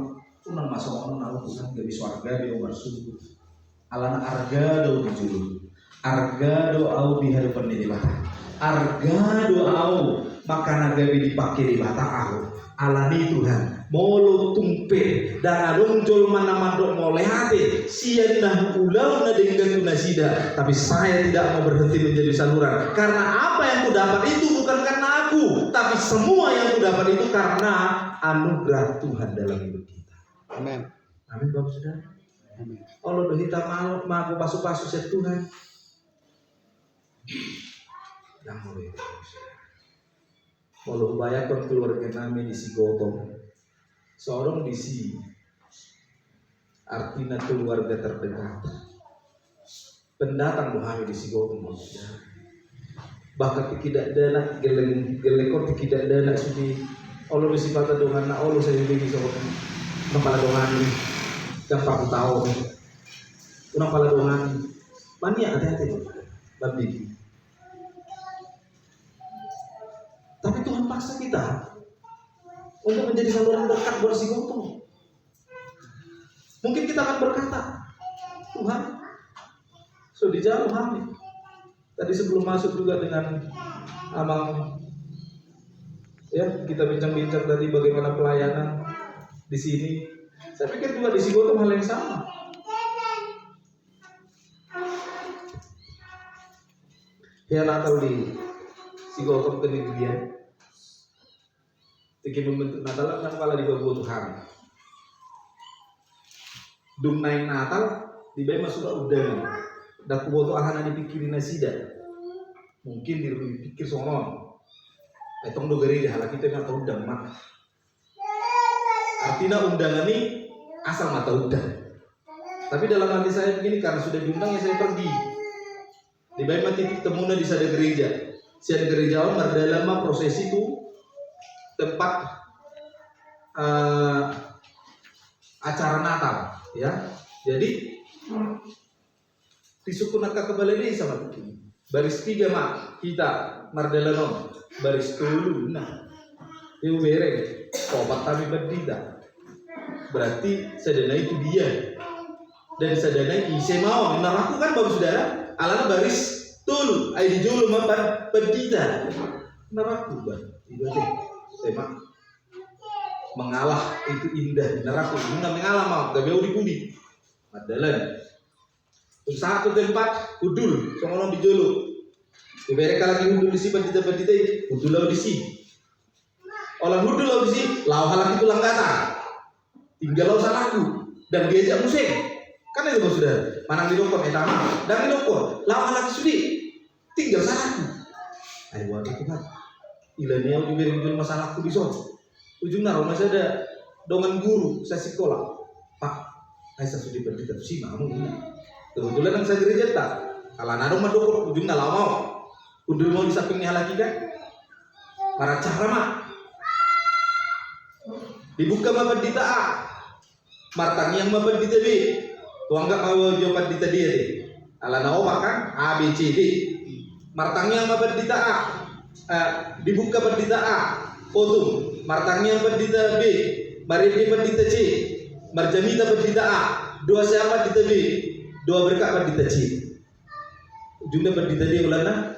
unang masuk orang nalu Tuhan gawi swarga di nomor subuh. Alana arga do julu, arga do au di hadapan di bata, arga do au maka nagawi dipakai di bata au. Alani Tuhan molo tumpe dan adong jol mana mandok molehate sian nah ulau na dengan tunasida, tapi saya tidak mau berhenti menjadi saluran karena apa yang ku dapat itu bukan karena aku, tapi semua yang ku dapat itu karena anugerah Tuhan dalam hidup kita. Amin. Amin Bapak Saudara. Amin. Allah doh hitam malu maku pasu-pasu ya Tuhan. Yang mulai kalau bayangkan keluarga kami di Sigotong, seorang di sini, artinya keluarga terdekat, pendatang kami di Sigotong, bahkan tidak ada nak gelekor tidak ada nak sudi, Allah bersifat dengan nak Allah saya bagi seorang, kepala dongan ini, yang 40 tahun, orang kepala dongan, banyak hati-hati, babi. Tapi Tuhan paksa kita untuk menjadi saluran berkat buat Sigotong. Mungkin kita akan berkata, Tuhan, sudah dijauh kami. Tadi sebelum masuk juga dengan Amang, ya kita bincang-bincang tadi bagaimana pelayanan di sini. Saya pikir juga di Sigotong hal yang sama. Ya Natal di Sigotong kemudian bikin membentuk Natal kan kepala di bawah Tuhan. Dung naik Natal di bawah masuk udah. Dak buat ahana dipikirin nasida. Mungkin dipikir sonon. Etong do gereja hala kita nggak tahu undang mak. Artinya undangan ini asal mata undang. Tapi dalam hati saya begini, karena sudah diundang ya saya pergi. Di bawah titik temunya di sada gereja. Sian gereja orang dalam prosesi itu tempat acara Natal, ya. Jadi disukunaka kembali ini sama begini. Baris 3 mak kita mardelanon, baris 2 nah. Itu bereng, obat kami berdita. Berarti sedana itu dia. Dan sedana isi mau. Nah aku kan Bapak Saudara, alana baris tulu, ay di julu mapan berdita. Nah aku bang, ibadah. Tema mengalah itu indah. Neraku ini mengalah mau gak bau dibudi. Madalan. Satu tempat udul, semua di jolo. Mereka lagi udul di sini bandita udul lau di sini. Olah udul lau di sini, lau halak itu langgata. Tinggal lau salahku dan diajak musik. Kan itu Bapak Saudara. Manang di dokor etama, dan di dokor lau halak sudi. Tinggal salahku. Ayo buat itu kan. Ilaniau diberi judul masalahku di sana. Ujungnya rumah saya ada dongan guru saya sekolah. Pak, saya sudah berdita sih kamu ini. Kebetulan yang saya gereja tak. Kalau ada rumah dokter ujungnya lama mau. Udah mau di sampingnya lagi kan. Para cara mak. Dibuka mabendita A. Martang yang mabendita B. Tuang enggak mau jawab pendita dia deh. Alana omak kan A B C D. Martang yang mabendita A. Dibuka pendita A, foto martangnya pendita B, Marini pendita C, Marjanita pendita A, 2 siapa pendita B, 2 berkat pendita C. Ujungnya pendita D ulana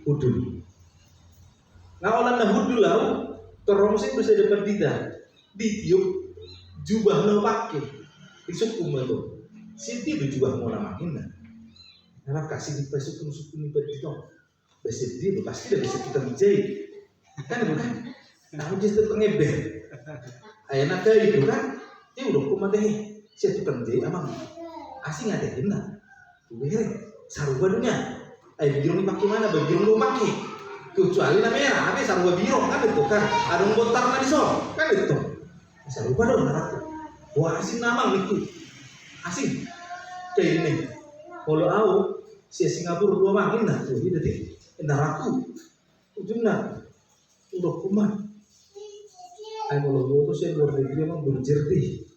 hudul. Nah ulana hudul lau, teromsing bisa ada pendita, ditiup jubah lo pakai, disukum lo, sinti do jubah mau namakin. Nah kasih di pesukun pendita. Besi dia pasti udah bisa kita menjahit kan bukan? Nah justru pengeber ayana kayak itu kan dia udah kumat deh siapa tukang jahit amang asing ada enak tuh saruba dunia birong dipakai mana birong lu pakai kecuali namanya apa saruba birong kan itu kan ada botar di sana kan itu Serupa dong neraka. Wah asing namang itu. Asing. Kayak ini. Kalau aku si Singapura dua makin nah tuh itu deh. Neraka. Ujungnya udah kumat. Ayo kalau gue tuh saya luar negeri emang berjernih.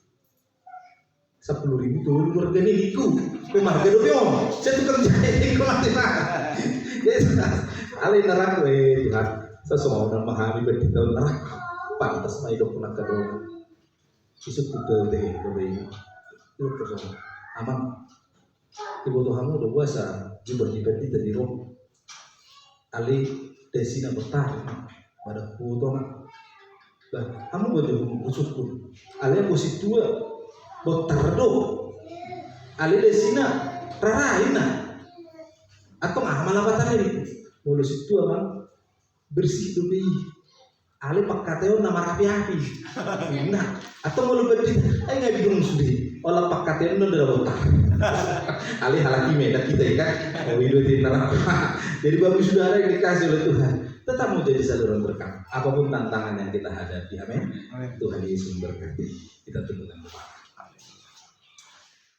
10.000 tuh luar negeri niku. Memang gede dong. Saya tukang jahit niku nanti lah. Yes, alih neraka Tuhan. Sesuatu yang memahami berita neraka. Pantas mai dok nak kedua. Isu kuda deh lebih. Itu terus aman. Ibu Tuhan udah puasa. Jibat-jibat di roh. Ali desina bertahan pada kuda. Bah, kamu boleh bersyukur. Ali posisi dua, botardo. Ali desina raraina. Atau amal apa tadi? Mulai situ bang bersih dulu. Ali pakateo nama rapi-rapi. Nah, atau mulai berarti, nggak bingung sudah. Olah pakateo udah botar. Ali halaki medan kita ya kan. Video di neraka. Jadi bagus saudara yang dikasih oleh Tuhan. Tetap mau jadi saluran berkah. Apapun tantangan yang kita hadapi, amin. Tuhan Yesus berkati. Kita tunggu doa.